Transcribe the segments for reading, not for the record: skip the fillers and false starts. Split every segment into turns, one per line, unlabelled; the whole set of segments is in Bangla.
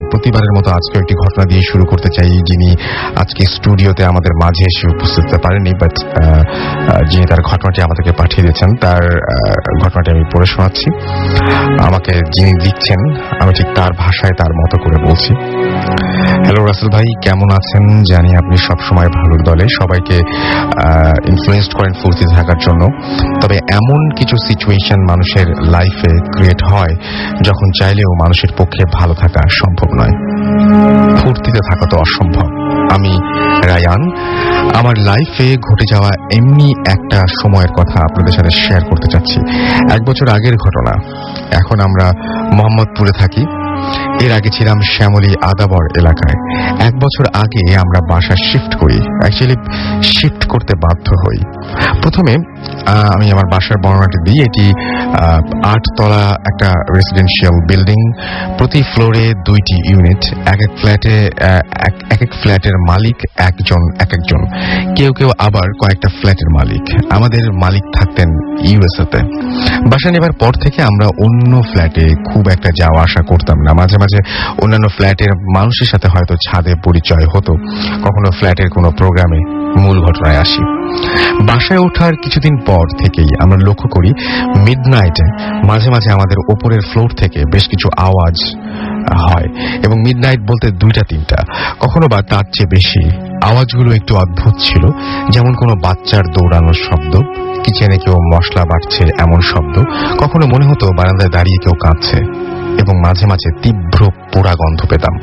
প্রতিবারের মতো আজকে একটি ঘটনা দিয়ে শুরু করতে চাই, যিনি আজকে স্টুডিওতে আমাদের মাঝে এসে উপস্থিত হতে পারেননি, বাট যিনি তার ঘটনাটি আমাদেরকে পাঠিয়ে দিয়েছেন, তার ঘটনাটি আমি পড়ে শোনাচ্ছি। আমাকে যিনি লিখছেন আমি ঠিক তার ভাষায় তার মতো করে বলছি। হ্যালো রাসেল ভাই, কেমন আছেন? জানি আপনি সবসময় ভালোর দলে, সবাইকে ইনফ্লুয়েন্সড করেন ফুর্তি থাকার জন্য। তবে এমন কিছু সিচুয়েশন মানুষের লাইফে ক্রিয়েট হয় যখন চাইলেও মানুষের পক্ষে ভালো থাকা সম্ভব নয়, ফুর্তিতে থাকা তো অসম্ভব। আমি রায়ান, আমার লাইফে ঘটে যাওয়া এমনি একটা সময়ের কথা আপনাদের সাথে শেয়ার করতে চাচ্ছি। 1 বছর আগের ঘটনা। এখন আমরা মোহাম্মদপুরে থাকি, এর আগে ছিলাম শ্যামলী আদাবর এলাকায়। 1 বছর আগে আমরা বাসা শিফট করি, অ্যাকচুয়ালি শিফট করতে বাধ্য হই। প্রথমে আমি আমার বাসার বর্ণনাটি দিই। এটি 8 তলা একটা রেসিডেন্সিয়াল বিল্ডিং, প্রতি ফ্লোরে 2টি ইউনিট। এক এক ফ্ল্যাটের মালিক একজন, কেউ কেউ আবার কয়েকটা ফ্ল্যাটের মালিক। আমাদের মালিক থাকতেন ইউএসএতে। বাসা নেবার পর থেকে আমরা অন্য ফ্ল্যাটে খুব একটা যাওয়া আসা করতাম না। মাঝে মাঝে অন্যান্য ফ্ল্যাটের মানুষের সাথে হয়তো ছাদে পরিচয় হতো, কখনো ফ্ল্যাটের কোনো প্রোগ্রামে। মূল ঘটনায় আসি। বাসায় ওঠার কিছুদিন পর থেকেই আমরা লক্ষ্য করি মিডনাইটে মাঝে মাঝে আমাদের ওপরের ফ্লোর থেকে বেশ কিছু আওয়াজ হয়, এবং মিডনাইট বলতে 2টা-3টা, কখনো বা তার চেয়ে বেশি। আওয়াজগুলো একটু অদ্ভুত ছিল, যেমন কোনো বাচ্চার দৌড়ানোর শব্দ, কিচেনে কেউ মশলা বাটছে এমন শব্দ, কখনো মনে হতো বারান্দায় দাঁড়িয়ে কেউ কাঁদছে, এবং মাঝে মাঝে তীব্র পোড়া গন্ধ পেতাম।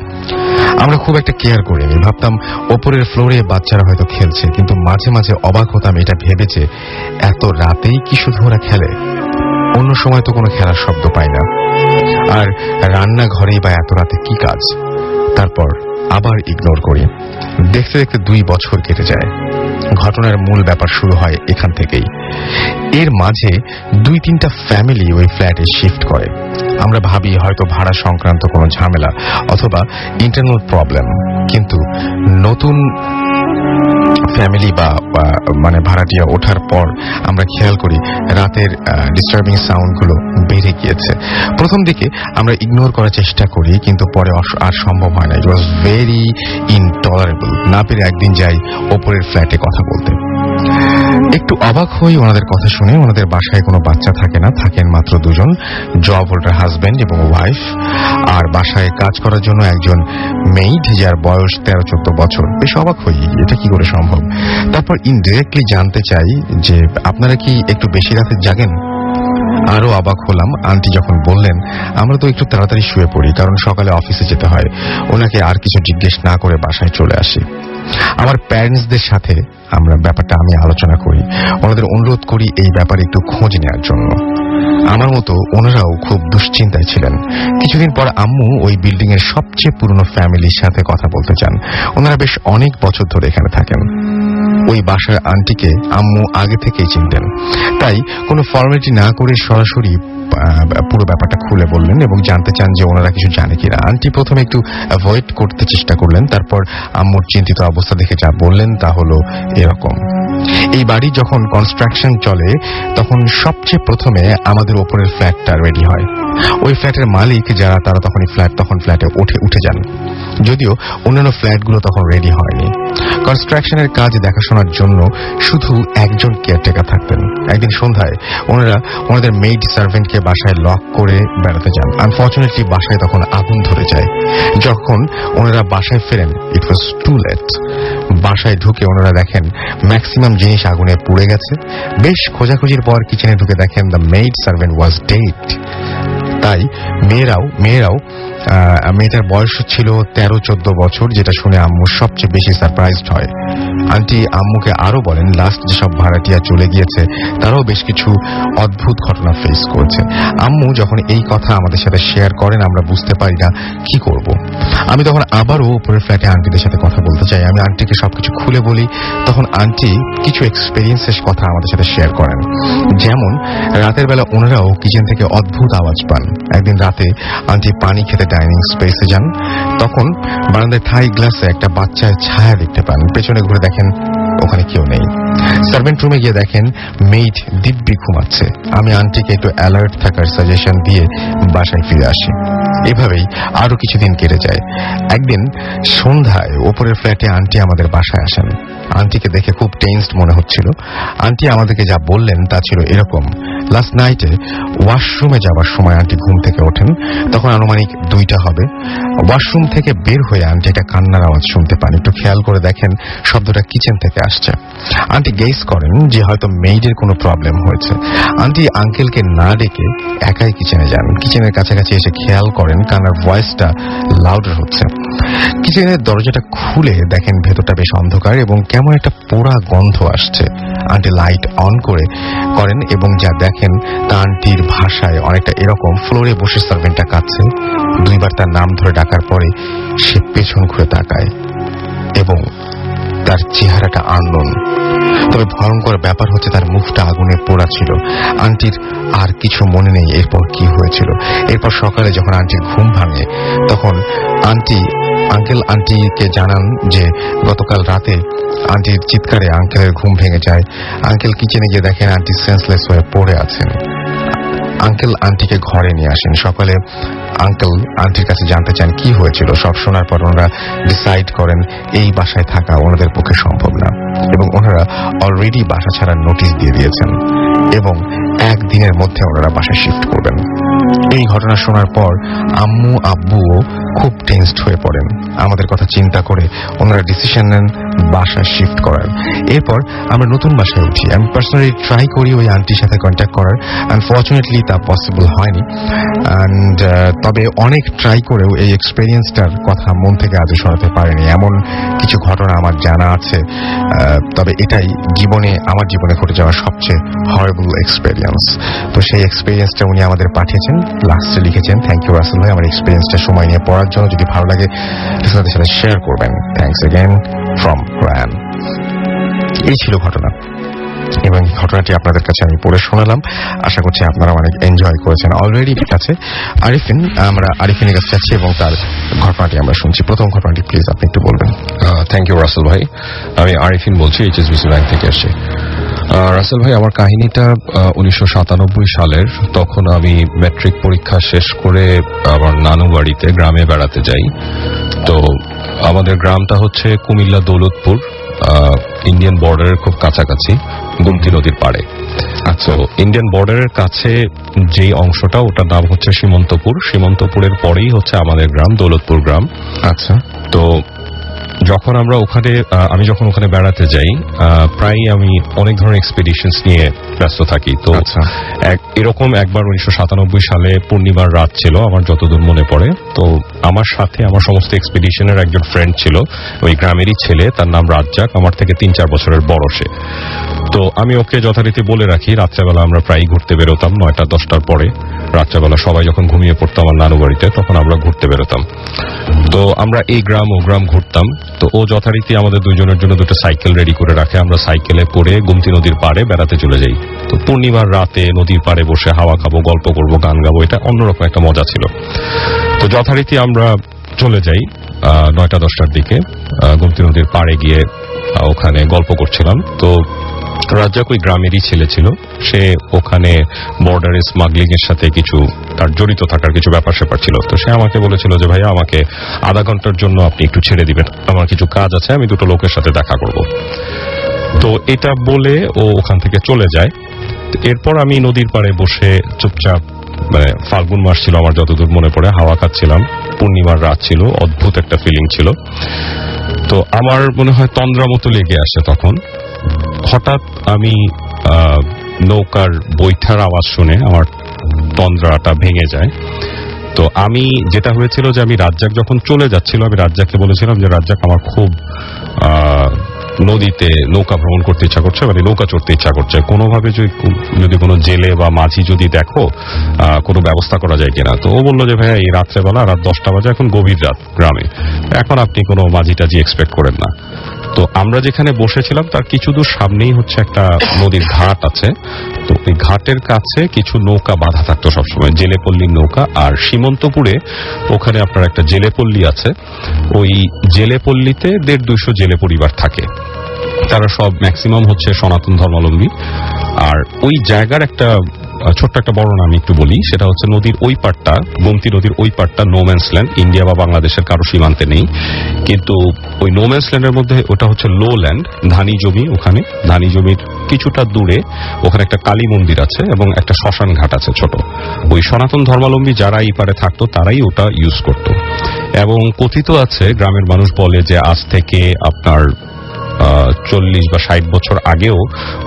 আমরা খুব একটা কেয়ার করিনি, ভাবতাম ওপরের ফ্লোরে বাচ্চারা হয়তো খেলছে, কিন্তু মাঝে মাঝে অবাক হতাম এটা ভেবেছে এত রাতেই কি শুধু ওরা খেলে? অন্য সময় তো কোনো খেলার শব্দ পাই না, আর রান্নাঘরেই বা এত রাতে কি কাজ? তারপর আবার ইগনোর করি। দেখতে দেখতে 2 বছর কেটে যায়। ঘটনার মূল ব্যাপার শুরু হয় এখান থেকেই। এর মাঝে 2-3টা ফ্যামিলি ওই ফ্ল্যাটে শিফট করে। আমরা ভাবি হয়তো ভাড়া সংক্রান্ত কোনো ঝামেলা অথবা ইন্টারনাল প্রবলেম, কিন্তু নতুন ফ্যামিলি বা মানে ভাড়াটিয়া ওঠার পর আমরা খেয়াল করি রাতের ডিস্টার্বিং সাউন্ডগুলো বেড়ে গিয়েছে। প্রথম দিকে আমরা ইগনোর করার চেষ্টা করি, কিন্তু পরে আর সম্ভব হয় না। ইট ওয়াজ ভেরি ইনটলারেবল। না পেরে একদিন যাই ওপরের ফ্ল্যাটে কথা বলতে। একটু অবাক হই ওনাদের কথা শুনে। ওনাদের বাসায় কোনো বাচ্চা থাকে না, থাকেন মাত্র 2জন, জব হোল্ডার হাজব্যান্ড এবং ওয়াইফ, আর বাসায় কাজ করার জন্য একজন মেইড যার বয়স 13-14 বছর। বেশ অবাক হই, এটা কি করে সম্ভব। তারপর ইনডিরেক্টলি জানতে চাই যে আপনারা কি একটু বেশি রাতে জাগেন? আরো অবাক হলাম আন্টি যখন বললেন আমরা তো একটু তাড়াতাড়ি শুয়ে পড়ি, কারণ সকালে অফিসে যেতে হয়। ওনাকে আর কিছু জিজ্ঞেস না করে বাসায় চলে আসি। আমার প্যারেন্টসদের সাথে আমরা ব্যাপারটা আমি আলোচনা করি, ওনাদের অনুরোধ করি এই ব্যাপারে একটু খোঁজ নেওয়ার জন্য। আমার মতো ওনারাও খুব দুশ্চিন্তায় ছিলেন। কিছুদিন পর আম্মু ওই বিল্ডিং এর সবচেয়ে পুরনো ফ্যামিলির সাথে কথা বলতে চান। ওনারা বেশ অনেক বছর ধরে এখানে থাকেন। ওই বাসার আন্টিকে আম্মু আগে থেকেই চিনতেন, তাই কোনো ফর্মালিটি না করে সরাসরি পুরো ব্যাপারটা খুলে বললেন এবং জানতে চান যে ওনারা কিছু জানে কিনা। আন্টি প্রথমে একটু অ্যাভয়েড করতে চেষ্টা করলেন, তারপর আম্মুর চিন্তিত অবস্থা দেখে যা বললেন তা হলো এরকম। এই বাড়ি যখন কনস্ট্রাকশন চলে তখন সবচেয়ে প্রথমে আমাদের ওপরের ফ্ল্যাটটা রেডি হয়। ওই ফ্ল্যাটের মালিক যারা তারা তখন ফ্ল্যাটে উঠে যান, যদিও অন্যান্য ফ্ল্যাটগুলো তখন রেডি হয়নি। কনস্ট্রাকশনের কাজ দেখাশোনার জন্য শুধু একজন কেয়ারটেকার থাকতেন। একদিন সন্ধ্যায় ওনাদের মেইড সার্ভেন্টকে বাসায় লক করে বেড়াতে যান। আনফর্চুনেটলি বাসায় তখন আগুন ধরে যায়। যখন ওনারা বাসায় ফেরেন ইট ওয়াজ টু লেট। বাসায় ঢুকে ওনারা দেখেন ম্যাক্সিমাম জিনিস আগুনে পুড়ে গেছে। বেশ খোঁজাখুঁজির পর কিচেনে ঢুকে দেখেন the maid servant was dead. তাই মেয়েটার বয়স ছিল 13-14 বছর, যেটা শুনে আম্মু সবচেয়ে বেশি সারপ্রাইজড হয়। আন্টি আম্মুকে আরো বলেন লাস্ট যেসব ভাড়াটিয়া চলে গিয়েছে তারাও বেশ কিছু অদ্ভুত ঘটনা ফেস করছে। আম্মু যখন এই কথা আমাদের সাথে শেয়ার করেন আমরা বুঝতে পারি না কি করব। আমি তখন আবারও উপরের ফ্ল্যাটে আন্টিদের সাথে কথা বলতে চাই। আমি আন্টিকে সবকিছু খুলে বলি। তখন আন্টি কিছু এক্সপেরিয়েন্সের কথা আমাদের সাথে শেয়ার করেন, যেমন রাতের বেলা ওনারাও কিচেন থেকে অদ্ভুত আওয়াজ পান। একদিন রাতে আন্টি পানি খেতে ডাইনিং স্পেসে যান, তখন বারান্দায় থাই গ্লাসে একটা বাচ্চার ছায়া দেখতে পান। পেছনে ঘুরে দেখেন ওখানে কেউ নেই। সার্ভেন্ট রুমে গিয়ে দেখেন মেইড দিব্যি ঘুমাচ্ছে। আমি আন্টিকে একটু অ্যালার্ট থাকার সাজেশন দিয়ে বাসায় ফিরে আসি। এভাবেই আরো কিছুদিন কেটে যায়। একদিন সন্ধ্যায় ওপরের ফ্ল্যাটে আন্টি আমাদের বাসায় আসেন। আন্টিকে দেখে খুব টেন্সড মনে হচ্ছিল। আন্টি আমাদেরকে যা বললেন তা ছিল এরকম: লাস্ট নাইটে ওয়াশরুমে যাওয়ার সময় আন্টি ঘুম থেকে ওঠেন, তখন আনুমানিক 2টা হবে। ওয়াশরুম থেকে বের হয়ে আন্টি একটা কান্নার আওয়াজ শুনতে পান। একটু খেয়াল করে দেখেন শব্দটা কিচেন থেকে আসছে। আন্টি গেস করেন যে হয়তো মেইডের কোনো প্রবলেম হয়েছে। আন্টি আঙ্কেলকে না ডেকে একাই কিচেনে যান। কিচেনের কাছাকাছি এসে খেয়াল করেন কান্নার ভয়েসটা লাউডার হচ্ছে। কিচেনের দরজাটা খুলে দেখেন ভেতরটা বেশ অন্ধকার এবং কেমন একটা পোড়া গন্ধ আসছে। আন্টি লাইট অন করেন এবং যা দেখেন তা আন্টির ভাষায় অনেকটা এরকম: ফ্লোরে বসে সার্ভেন্টটা কাঁদছে। 2বার তার নাম ধরে ডাকার পরে সে পেছন ঘুরে তাকায় এবং তার চেহারাটা আননোন। তবে ভয়ঙ্কর ব্যাপার হচ্ছে তার মুখটা আগুনে পোড়া ছিল। আন্টির আর কিছু মনে নেই এরপর কি হয়েছিল। এরপর সকালে যখন আন্টির ঘুম ভাঙে তখন আঙ্কেল আন্টিকে জানান যে গতকাল রাতে আন্টির চিৎকারে আঙ্কেলের ঘুম ভেঙে যায়। আঙ্কেল কিচেনে গিয়ে দেখেন আন্টি সেন্সলেস হয়ে পড়ে আছেন। আঙ্কেল আন্টিকে ঘরে নিয়ে আসেন। সকালে আঙ্কেল আন্টির কাছে জানতে চান কি হয়েছিল। সব শোনার পর ওনারা ডিসাইড করেন এই বাসায় থাকা ওনাদের পক্ষে সম্ভব না এবং ওনারা অলরেডি বাসা ছাড়ার নোটিশ দিয়ে দিয়েছেন এবং 1 দিনের মধ্যে ওনারা বাসায় শিফট করবেন। এই ঘটনা শোনার পর আম্মু আব্বুও খুব টেন্সড হয়ে পড়েন। আমাদের কথা চিন্তা করে ওনারা ডিসিশন নেন বাসা শিফট করার। এরপর আমরা নতুন বাসায় উঠি। আমি পার্সোনালি ট্রাই করি ওই আন্টির সাথে কন্ট্যাক্ট করার। আনফর্চুনেটলি তা পসিবল হয়নি। তবে অনেক ট্রাই করেও এই এক্সপেরিয়েন্সটার কথা মন থেকে আজও সরাতে পারেনি। এমন কিছু ঘটনা আমার জানা আছে, তবে এটাই আমার জীবনে ঘটে যাওয়া সবচেয়ে হরেবল এক্সপেরিয়েন্স। তো সেই এক্সপেরিয়েন্সটা উনি আমাদের পাঠিয়েছেন, লাস্টে লিখেছেন। থ্যাংক ইউ রাসেল ভাই আমার এক্সপেরিয়েন্সটা সময় নিয়ে পড়ার জন্য। যদি ভালো লাগে লিসনারদের সাথে শেয়ার করবেন। Thanks again from Ryan. এই ছিল ঘটনা এবং ঘটনাটি আপনাদের কাছে আমি পড়ে শোনালাম। আশা করছি আপনারা অনেক এনজয় করেছেন। অলরেডি আছে আরিফিন, আমরা আরিফিনের কাছে যাচ্ছি এবং তার ঘটনাটি আমরা শুনছি। প্রথম ঘটনাটি প্লিজ আপনি একটু বলবেন।
থ্যাংক ইউ রাসেল ভাই। আমি আরিফিন বলছি, HSBC ব্যাংক থেকে এসেছি। রাসেল ভাই, আমার কাহিনীটা 1997 সালের। তখন আমি ম্যাট্রিক পরীক্ষা শেষ করে আমার নানু বাড়িতে গ্রামে বেড়াতে যাই। তো আমাদের গ্রামটা হচ্ছে কুমিল্লা দৌলতপুর, ইন্ডিয়ান বর্ডারের খুব কাছাকাছি, গুমতি নদীর পাড়ে। আচ্ছা, ইন্ডিয়ান বর্ডারের কাছে যেই অংশটা ওটার নাম হচ্ছে সীমন্তপুর। সীমন্তপুরের পরেই হচ্ছে আমাদের গ্রাম, দৌলতপুর গ্রাম।
আচ্ছা,
তো যখন আমরা আমি যখন ওখানে বেড়াতে যাই, প্রায় আমি অনেক ধরনের এক্সপেডিশনস নিয়ে ব্যস্ত থাকি। তো এরকম একবার 1997 সালে পূর্ণিমার রাত ছিল, আমার যতদূর মনে পড়ে। তো আমার সাথে আমার সমস্ত এক্সপেডিশনের একজন ফ্রেন্ড ছিল, ওই গ্রামেরই ছেলে, তার নাম রাজ্জাক, আমার থেকে 3-4 বছরের বড় সে। তো আমি ওকে যথারীতি বলে রাখি, রাত্রেবেলা আমরা প্রায় ঘুরতে বেরোতাম 9টা-10টার পরে। রাত্রেবেলা সবাই যখন ঘুমিয়ে পড়তো আমার নানু বাড়িতে, তখন আমরা ঘুরতে বেরোতাম। তো আমরা এই গ্রাম ও গ্রাম ঘুরতাম। তো ও যথারীতি আমাদের দুজনের জন্য 2টা সাইকেল রেডি করে রাখে। আমরা সাইকেলে করে গুমতি নদীর পাড়ে বেড়াতে চলে যাই। তো পূর্ণিমার রাতে নদীর পাড়ে বসে হাওয়া খাবো, গল্প করবো, গান গাবো, এটা অন্যরকম একটা মজা ছিল। তো যথারীতি আমরা চলে যাই 9টা-10টার দিকে গুমতি নদীর পাড়ে গিয়ে ওখানে গল্প করছিলাম। তো রাজ্জাক ওই গ্রামেরই ছেলে ছিল, সে ওখানে বর্ডারে স্মাগলিং এর সাথে কিছু তার জড়িত থাকার কিছু ব্যাপার স্যাপার ছিল। তো সে আমাকে বলেছিল যে ভাইয়া আমাকে আধা ঘন্টার জন্য আপনি একটু ছেড়ে দিবেন, আমার কিছু কাজ আছে, আমি 2টো লোকের সাথে দেখা করব। তো এটা বলে ও ওখান থেকে চলে যায়। এরপর আমি নদীর পাড়ে বসে চুপচাপ, ফাল্গুন মাস ছিল আমার যতদূর মনে পড়ে, হাওয়া খাচ্ছিলাম, পূর্ণিমার রাত ছিল, অদ্ভুত একটা ফিলিং ছিল। তো আমার মনে হয় তন্দ্রা মতো লেগে আসে। তখন হঠাৎ আমি নৌকার বৈঠার আওয়াজ শুনে আমার তন্দ্রাটা ভেঙে যায়। তো আমি যেটা হয়েছিল যে আমি রাজ্জাক যখন চলে যাচ্ছিল, আমি রাজ্জাককে বলেছিলাম যে রাজ্জাক, আমার খুব নদীতে নৌকা ভ্রমণ করতে ইচ্ছা করছে, নৌকা চড়তে ইচ্ছা করছে, কোনোভাবে যদি কোনো জেলে বা মাঝি যদি দেখো কোনো ব্যবস্থা করা যায় কিনা। তো ও বললো যে ভাইয়া এই রাত্রেবেলা, রাত 10টা বাজে, এখন গভীর রাত গ্রামে, এখন আপনি কোনো মাঝি টাঝি এক্সপেক্ট করেন না। তো আমরা যেখানে বসেছিলাম তার কিছু দূর সামনেই হচ্ছে একটা নদীর ঘাট আছে। তো ওই ঘাটের কাছে কিছু নৌকা বাঁধা থাকতো সবসময়, জেলেপল্লীর নৌকা। আর সীমন্তপুরে ওখানে আপনার একটা জেলেপল্লী আছে, ওই জেলেপল্লীতে 150-200 জেলে পরিবার থাকে। তারা সব ম্যাক্সিমাম হচ্ছে সনাতন ধর্মাবলম্বী। আর ওই জায়গার একটা ছোট্ট একটা বর্ণনা আমি একটু বলি। সেটা হচ্ছে নদীর ওই পাড়টা, গোমতী নদীর ওই পাড়টা নোম্যান্স ল্যান্ড, ইন্ডিয়া বা বাংলাদেশের কারো সীমান্তে নেই, কিন্তু ওই নোম্যান্স ল্যান্ডের মধ্যে ওটা হচ্ছে লো ল্যান্ড, ধানি জমি। ওখানে ধানি জমির কিছুটা দূরে ওখানে একটা কালী মন্দির আছে এবং একটা শ্মশান ঘাট আছে ছোট। ওই সনাতন ধর্মাবলম্বী যারা এই পারে থাকতো তারাই ওটা ইউজ করত। এবং কথিত আছে, গ্রামের মানুষ বলে যে আজ থেকে আপনার 40 বা 60 বছর আগেও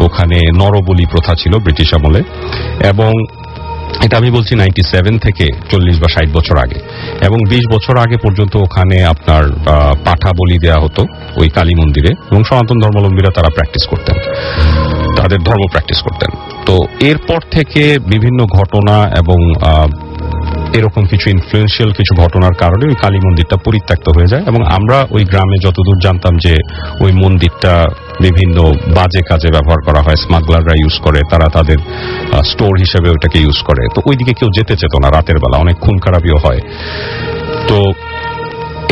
ওখানে নরবলি প্রথা ছিল ব্রিটিশ আমলে। এবং এটা আমি বলছি 97 থেকে 40 বা 60 বছর আগে। এবং 20 বছর আগে পর্যন্ত ওখানে আপনার পাঠা বলি দেওয়া হতো ওই কালী মন্দিরে, এবং সনাতন ধর্মাবলম্বীরা তারা প্র্যাকটিস করতেন, তাদের ধর্ম প্র্যাকটিস করতেন। তো এরপর থেকে বিভিন্ন ঘটনা এবং এরকম কিছু ইনফ্লুয়েন্সিয়াল কিছু ঘটনার কারণে ওই কালী মন্দিরটা পরিত্যক্ত হয়ে যায়। এবং আমরা ওই গ্রামে যতদূর জানতাম যে ওই মন্দিরটা বিভিন্ন বাজে কাজে ব্যবহার করা হয়, স্মাগলাররা ইউজ করে, তারা তাদের স্টোর হিসেবে ওইটাকে ইউজ করে। তো ওইদিকে কেউ যেতে চেত না রাতের বেলা, অনেক খুন খারাপিও হয়। তো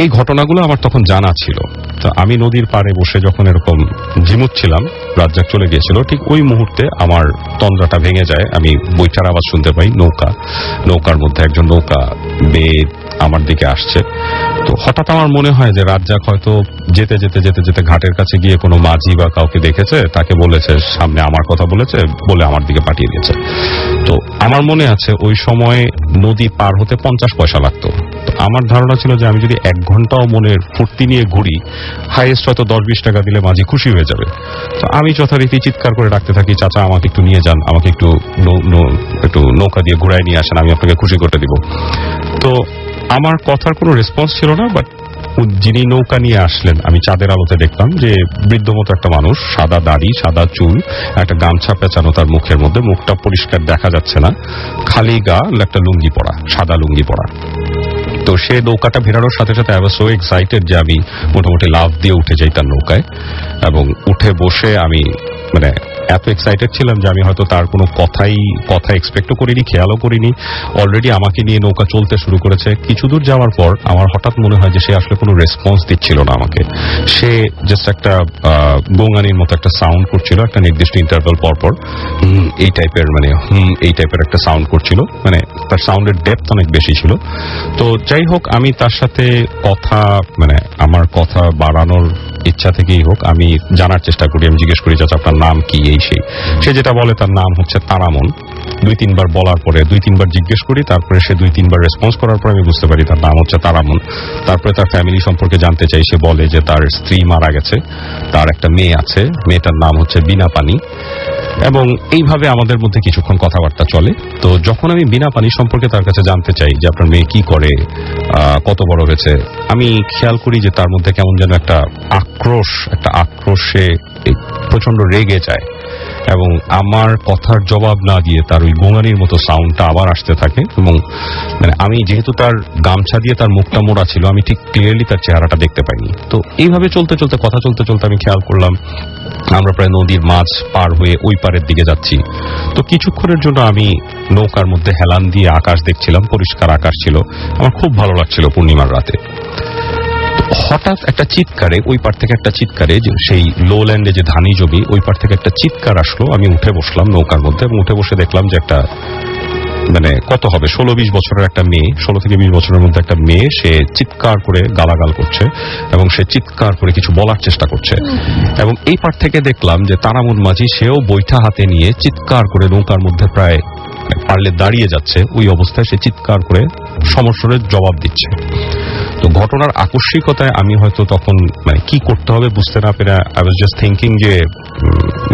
এই ঘটনাগুলো আমার তখন জানা ছিল। তো আমি নদীর পাড়ে বসে যখন এরকম ঝিমুচ্ছিলাম, রাজ্জাক চলে গিয়েছিল, ঠিক ওই মুহূর্তে আমার তন্দ্রাটা ভেঙে যায়। আমি বৈঠার আওয়াজ শুনতে পাই, নৌকার মধ্যে একজন নৌকা বেয়ে আমার দিকে আসছে। তো হঠাৎ আমার মনে হয় যে রাজ্জাক হয়তো যেতে যেতে যেতে যেতে ঘাটের কাছে গিয়ে কোনো মাঝি বা কাউকে দেখেছে, তাকে বলেছে, সামনে আমার কথা বলেছে, বলে আমার দিকে পাঠিয়ে দিয়েছে। তো আমার মনে আছে ওই সময় নদী পার হতে 50 পয়সা লাগতো। তো আমার ধারণা ছিল যে আমি যদি 1 ঘন্টাও মনের ফুর্তি নিয়ে ঘুরি, হাইয়েস্ট হয়তো 10-20 টাকা দিলে মাঝি খুশি হয়ে যাবে। তো আমি যথারীতি চিৎকার করে ডাকতে থাকি, চাচা আমাকে একটু নিয়ে যান, আমাকে একটু নৌকা দিয়ে ঘুরায় নিয়ে আসেন, আমি আপনাকে খুশি করতে দিব। তো আমার কথার কোনো রেসপন্স ছিল না। বাট যিনি নৌকা নিয়ে আসলেন, আমি চাঁদের আলোতে দেখলাম যে বৃদ্ধ মতো একটা মানুষ, সাদা দাড়ি, সাদা চুল, একটা গামছা পেঁচানো তার মুখের মধ্যে, মুখটা পরিষ্কার দেখা যাচ্ছে না, খালি গা, একটা লুঙ্গি পরা, সাদা লুঙ্গি পরা। তো সে নৌকাটা ভেড়ানোর সাথে সাথে আই ওয়াজ সো এক্সাইটেড যে আমি মোটামুটি লাফ দিয়ে উঠে যাই তার নৌকায়, এবং উঠে বসে আমি মানে এত এক্সাইটেড ছিলাম যে আমি হয়তো তার কোনো কথা এক্সপেক্টও করিনি, খেয়ালও করিনি। অলরেডি আমাকে নিয়ে নৌকা চলতে শুরু করেছে। কিছু দূর যাওয়ার পর আমার হঠাৎ মনে হয় যে সে আসলে কোনো রেসপন্স দিচ্ছিল না আমাকে। সে জাস্ট একটা গোঙানির মতো একটা সাউন্ড করছিল, একটা নির্দিষ্ট ইন্টারভ্যাল পর পর এই টাইপের, মানে এই টাইপের একটা সাউন্ড করছিল। মানে তার সাউন্ডের ডেপথ অনেক বেশি ছিল। তো যাই হোক, আমি তার সাথে মানে আমার কথা বাড়ানোর ইচ্ছা থেকেই হোক, আমি জানার চেষ্টা করি। আমি জিজ্ঞেস করি, চাচা আপনার নাম কি, এই সেই। সে যেটা বলে তার নাম হচ্ছে তারামন। 2-3 বার বলার পরে, 2-3 বার জিজ্ঞেস করি, তারপরে সে 2-3 বার রেসপন্স করার পরে আমি বুঝতে পারি তার নাম হচ্ছে তারামন। তারপরে তার ফ্যামিলি সম্পর্কে জানতে চাই। সে বলে যে তার স্ত্রী মারা গেছে, তার একটা মেয়ে আছে, মেয়েটার নাম হচ্ছে বিনা পানি। এবং এইভাবে আমাদের মধ্যে কিছুক্ষণ কথাবার্তা চলে। তো যখন আমি বিনা পানি সম্পর্কে তার কাছে জানতে চাই যে আপনার মেয়ে কি করে, কত বড় হয়েছে, আমি খেয়াল করি যে তার মধ্যে কেমন যেন একটা আক্রোশে প্রচন্ড রেগে যায়, এবং আমার কথার জবাব না দিয়ে তার ওই গোঙানির মতো সাউন্ডটা আবার আসতে থাকে। এবং মানে আমি যেহেতু তার গামছা দিয়ে তার মুখটা মোড়া ছিল, আমি ঠিক ক্লিয়ারলি তার চেহারাটা দেখতে পাইনি। তো এইভাবে কথা চলতে চলতে আমি খেয়াল করলাম আমরা প্রায় নদীর মাঝ পার হয়ে ওই পারের দিকে যাচ্ছি। তো কিছুক্ষণের জন্য আমি নৌকার মধ্যে হেলান দিয়ে আকাশ দেখছিলাম, পরিষ্কার আকাশ ছিল, আমার খুব ভালো লাগছিল পূর্ণিমার রাতে। হঠাৎ একটা চিৎকারে, ওই পার থেকে একটা চিৎকারে, সেই লোল্যান্ডে যে ধানি জমি, ওই পার থেকে একটা চিৎকার আসলো। আমি উঠে বসলাম নৌকার মধ্যে, এবং উঠে বসে দেখলাম যে একটা মানে কত হবে 16-20 বছরের একটা মেয়ে, 16 থেকে 20 বছরের মধ্যে একটা মেয়ে, সে চিৎকার করে গালাগাল করছে এবং সে চিৎকার করে কিছু বলার চেষ্টা করছে। এবং এই পার থেকে দেখলাম যে তারামন মাঝি, সেও বৈঠা হাতে নিয়ে চিৎকার করে নৌকার মধ্যে প্রায় পারলে দাঁড়িয়ে যাচ্ছে। ওই অবস্থায় সে চিৎকার করে সমস্বরের জবাব দিচ্ছে। তো ঘটনার আকস্মিকতায় আমি হয়তো তখন মানে কি করতে হবে বুঝতে না পেরে আই ওয়াজ জাস্ট থিংকিং যে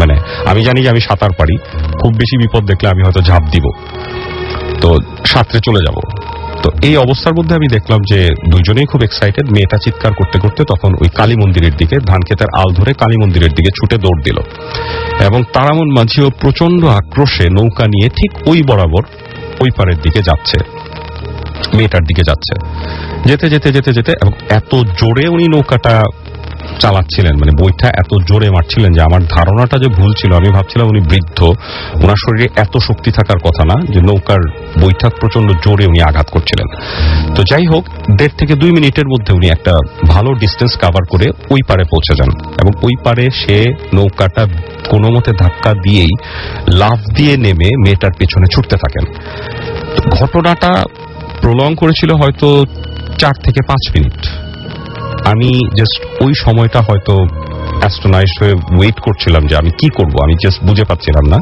মানে আমি জানি যে আমি সাঁতার পারি, খুব বেশি বিপদ দেখলে আমি হয়তো ঝাঁপ দিব, তো সাঁতরে চলে যাব। তো এই অবস্থার মধ্যে আমি দেখলাম যে দুজনেই খুব এক্সাইটেড। মেয়েটা চিৎকার করতে করতে তখন ওই কালী মন্দিরের দিকে, ধান ক্ষেতের আল ধরে কালী মন্দিরের দিকে ছুটে দৌড় দিল। এবং তারামন মাঝিও প্রচন্ড আক্রোশে নৌকা নিয়ে ঠিক ওই বরাবর ওই পারের দিকে যাচ্ছে, মেয়েটার দিকে যাচ্ছে। যেতে যেতে যেতে যেতে এবং এত জোরে উনি নৌকাটা চালাচ্ছিলেন, মানে বইটা এত জোরে মারছিলেন যে আমার ধারণাটা যে ভুল ছিল। আমি ভাবছিলাম উনি বৃদ্ধ, ওনার শরীরে এত শক্তি থাকার কথা না, যে নৌকার বইটা প্রচন্ড জোরে উনি আঘাত করছিলেন। তো যাই হোক, 1.5 থেকে 2 মিনিটের মধ্যে উনি একটা ভালো ডিস্টেন্স কভার করে ওই পারে পৌঁছে যান, এবং ওই পারে সে নৌকাটা কোনো মতে ধাক্কা দিয়েই লাফ দিয়ে নেমে মেয়েটার পেছনে ছুটতে থাকেন। ঘটনাটা প্রলং করেছিল হয়তো 4 থেকে 5 মিনিট। আমি জাস্ট ওই সময়টা হয়তো অ্যাস্ট্রোনাইজড হয়ে ওয়েট করছিলাম যে আমি কি করব, আমি জাস্ট বুঝে পাচ্ছিলাম না।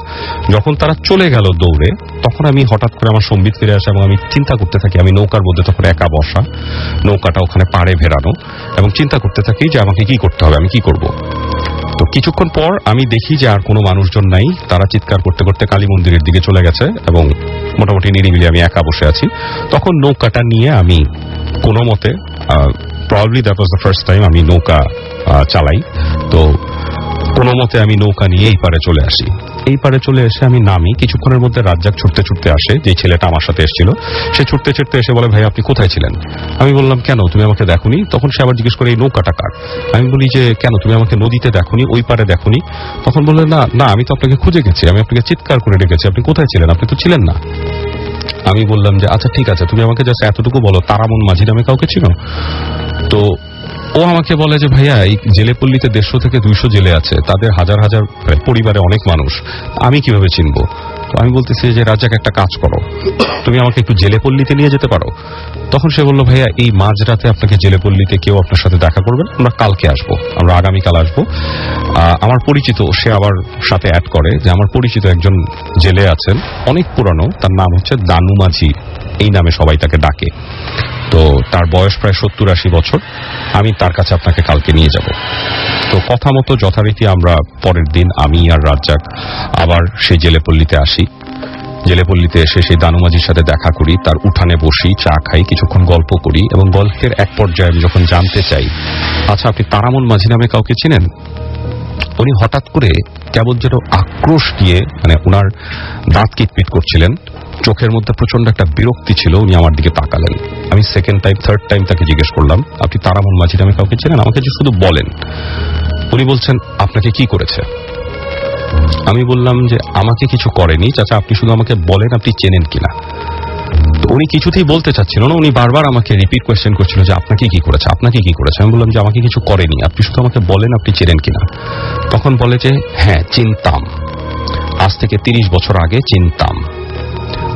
যখন তারা চলে গেল দৌড়ে, তখন আমি হঠাৎ করে আমার সম্বিত ফিরে আসে এবং আমি চিন্তা করতে থাকি, আমি নৌকার মধ্যে তখন একা বসা, নৌকাটা ওখানে পাড়ে ভেড়ানো, এবং চিন্তা করতে থাকি যে আমাকে কি করতে হবে, আমি কি করব। তো কিছুক্ষণ পর আমি দেখি যে আর কোনো মানুষজন নাই, তারা চিৎকার করতে করতে কালী মন্দিরের দিকে চলে গেছে এবং মোটামুটি নিরিবিলি আমি একা বসে আছি। তখন নৌকাটা নিয়ে আমি কোনো মতে, probably that was the first time আমি নৌকা চালাই, তো কোনো মতে আমি নৌকা নিয়ে এই পারে চলে আসি। এই পারে চলে এসে আমি নামি, কিছুক্ষণের মধ্যে রাজ্জাক ছুটতে ছুটতে আসে, যে ছেলেটা আমার সাথে এসেছিল, সে ছুটতে ছুটতে এসে বলে, ভাই আপনি কোথায় ছিলেন? আমি বললাম, কেন, তুমি আমাকে দেখোনি? তখন সে আবার জিজ্ঞেস করে, এই নৌকাটা কার? আমি বলি যে, কেন, তুমি আমাকে নদীতে দেখোনি, ওই পারে দেখোনি? তখন বললেন, না না, আমি তো আপনাকে খুঁজে গেছি, আমি আপনাকে চিৎকার করে ডেকেছি, আপনি কোথায় ছিলেন? আপনি তো ছিলেন না। আমি বললাম যে, আচ্ছা ঠিক আছে, তুমি আমাকে জাস্ট এতটুকু বলো, তারামন মাঝি নামে কাউকে চিনো? তো ও আমাকে বলে যে, ভাইয়া এই জেলেপল্লীতে 150 থেকে 200 জেলে আছে, তাদের হাজার হাজার পরিবারে অনেক মানুষ, আমি কিভাবে চিনবো? তো আমি বলতেছি যে, রাজ্জাক একটা কাজ করো, তুমি আমাকে একটু জেলেপল্লীতে নিয়ে যেতে পারো? তখন সে বলল, ভাইয়া এই মাঝরাতে আপনাকে জেলেপল্লীতে কেউ আপনার সাথে দেখা করবেন, আমরা কালকে আসবো, আমরা আগামীকাল আসবো। আমার পরিচিত, সে আবার সাথে অ্যাড করে যে, আমার পরিচিত একজন জেলে আছেন, অনেক পুরানো, তার নাম হচ্ছে দানু মাঝি, এই নামে সবাই তাকে ডাকে। তো তার বয়স প্রায় 70-80 বছর, আমি তার কাছে আপনাকে কালকে নিয়ে যাব। তো কথা মতো যথারীতি আমরা পরের দিন আমি আর রাজ্জাক আবার সেই জেলেপল্লীতে আসি। জেলেপল্লীতে এসে সেই দানুমাজির সাথে দেখা করি, তার উঠানে বসি, চা খাই, কিছুক্ষণ গল্প করি, এবং গল্পের এক পর্যায়ে আমি যখন জানতে চাই, আচ্ছা আপনি তারামন মাঝি নামে কাউকে চিনেন? উনি হঠাৎ করে কেমন যেন আক্রোশ দিয়ে, মানে ওনার দাঁত কিটপিট করছিলেন, চোখের মধ্যে প্রচন্ড একটা বিরক্তি ছিল, উনি আমার দিকে তাকালেন। আমি সেকেন্ড টাইম থার্ড টাইম তাকে জিজ্ঞেস করলাম, আপনি তারামন মাঝি নামে কাউকে চেনেন? আমাকে যে শুধু বলেন। উনি বলছেন, আপনাকে কি করেছে? আমি বললাম যে, আমাকে কিছু করেনি চাচা, আপনি শুধু আমাকে বলেন আপনি চেনেন কিনা। তো উনি কিছুতেই বলতে চাচ্ছিল না, উনি বারবার আমাকে রিপিট কোয়েশ্চেন করছিল যে, আপনাকে কি করেছে, আপনাকে কি করেছে? আমি বললাম যে, আমাকে কিছু করেনি, আপনি শুধু আমাকে বলেন আপনি চেনেন কিনা। তখন বলে যে, হ্যাঁ চিনতাম, আজ থেকে 30 বছর আগে চিনতাম।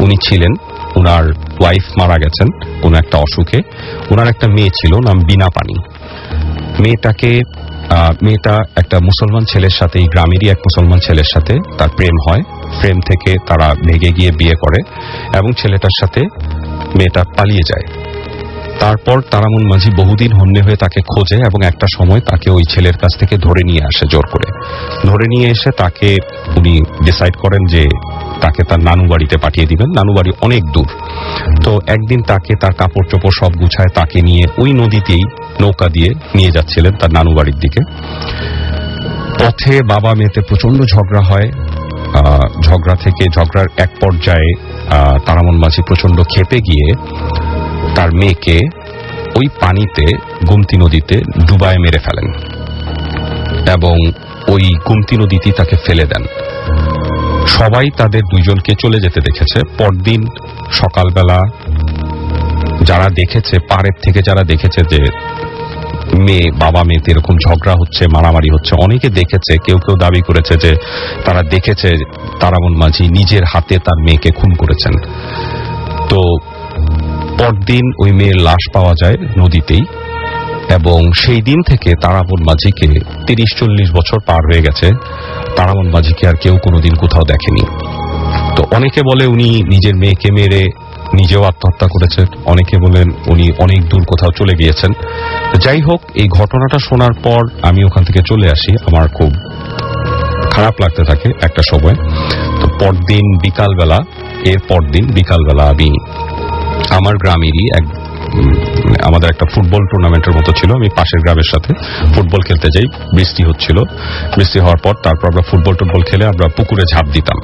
উনি ছিলেন, উনার ওয়াইফ মারা গেছেন কোন একটা অসুখে, উনার একটা মেয়ে ছিল, নাম বিনা পানি। মেয়েটা একটা মুসলমান ছেলের সাথে, এই গ্রামেরই এক মুসলমান ছেলের সাথে তার প্রেম হয়, প্রেম থেকে তারা ভেগে গিয়ে বিয়ে করে, এবং ছেলেটার সাথে মেয়েটা পালিয়ে যায়। তারপর তারামন মাঝি বহুদিন হন্যে হয়ে তাকে খোঁজে, এবং একটা সময় তাকে ওই ছেলের কাছ থেকে ধরে নিয়ে আসে, জোর করে ধরে নিয়ে এসে তাকে উনি ডিসাইড করেন যে তাকে তার নানু বাড়িতে পাঠিয়ে দিবেন। নানু বাড়ি অনেক দূর। তো একদিন তাকে তার কাপড় চোপড় সব গুছায় তাকে নিয়ে ওই নদীতেই নৌকা দিয়ে নিয়ে যাচ্ছিলেন তার নানু বাড়ির দিকে। পথে বাবা মেয়েতে প্রচন্ড ঝগড়া হয়। ঝগড়ার এক পর্যায়ে তারামন মাঝি প্রচন্ড ক্ষেপে গিয়ে তার মেয়েকে ওই পানিতে, গোমতী নদীতে ডুবায় মেরে ফেলেন, এবং ওই গোমতী নদীতেই তাকে ফেলে দেন। সবাই তাদের দুইজনকে চলে যেতে দেখেছে। পরদিন সকালবেলা যারা দেখেছে, পাড়ের থেকে যারা দেখেছে যে বাবা মেয়েতে এরকম ঝগড়া হচ্ছে, মারামারি হচ্ছে, অনেকে দেখেছে। কেউ কেউ দাবি করেছে যে তারা দেখেছে তারামন মাঝি নিজের হাতে তার মেয়েকে খুন করেছেন। তো পরদিন ওই মেয়ের লাশ পাওয়া যায় নদীতেই, এবং সেই দিন থেকে তারামন মাঝিকে 30-40 বছর পার হয়ে গেছে, তারামন মাঝিকে আর কেউ কোনোদিন কোথাও দেখেনি। তো অনেকে বলে উনি নিজের মেয়েকে মেরে নিজেও আত্মহত্যা করেছেন, অনেকে বলেন উনি অনেক দূর কোথাও চলে গিয়েছেন। যাই হোক, এই ঘটনাটা শোনার পর আমি ওখান থেকে চলে আসি। আমার খুব খারাপ লাগতে থাকে একটা সময়। তো পরদিন বিকালবেলা, আমি আমার গ্রামেরই আমাদের একটা ফুটবল টুর্নামেন্টের মতো ছিল, আমি পাশের গ্রামের সাথে ফুটবল খেলতে যাই। বৃষ্টি হচ্ছিল, বৃষ্টি হওয়ার পর তারপর আমরা ফুটবল খেলে আমরা পুকুরে ঝাঁপ দিতাম।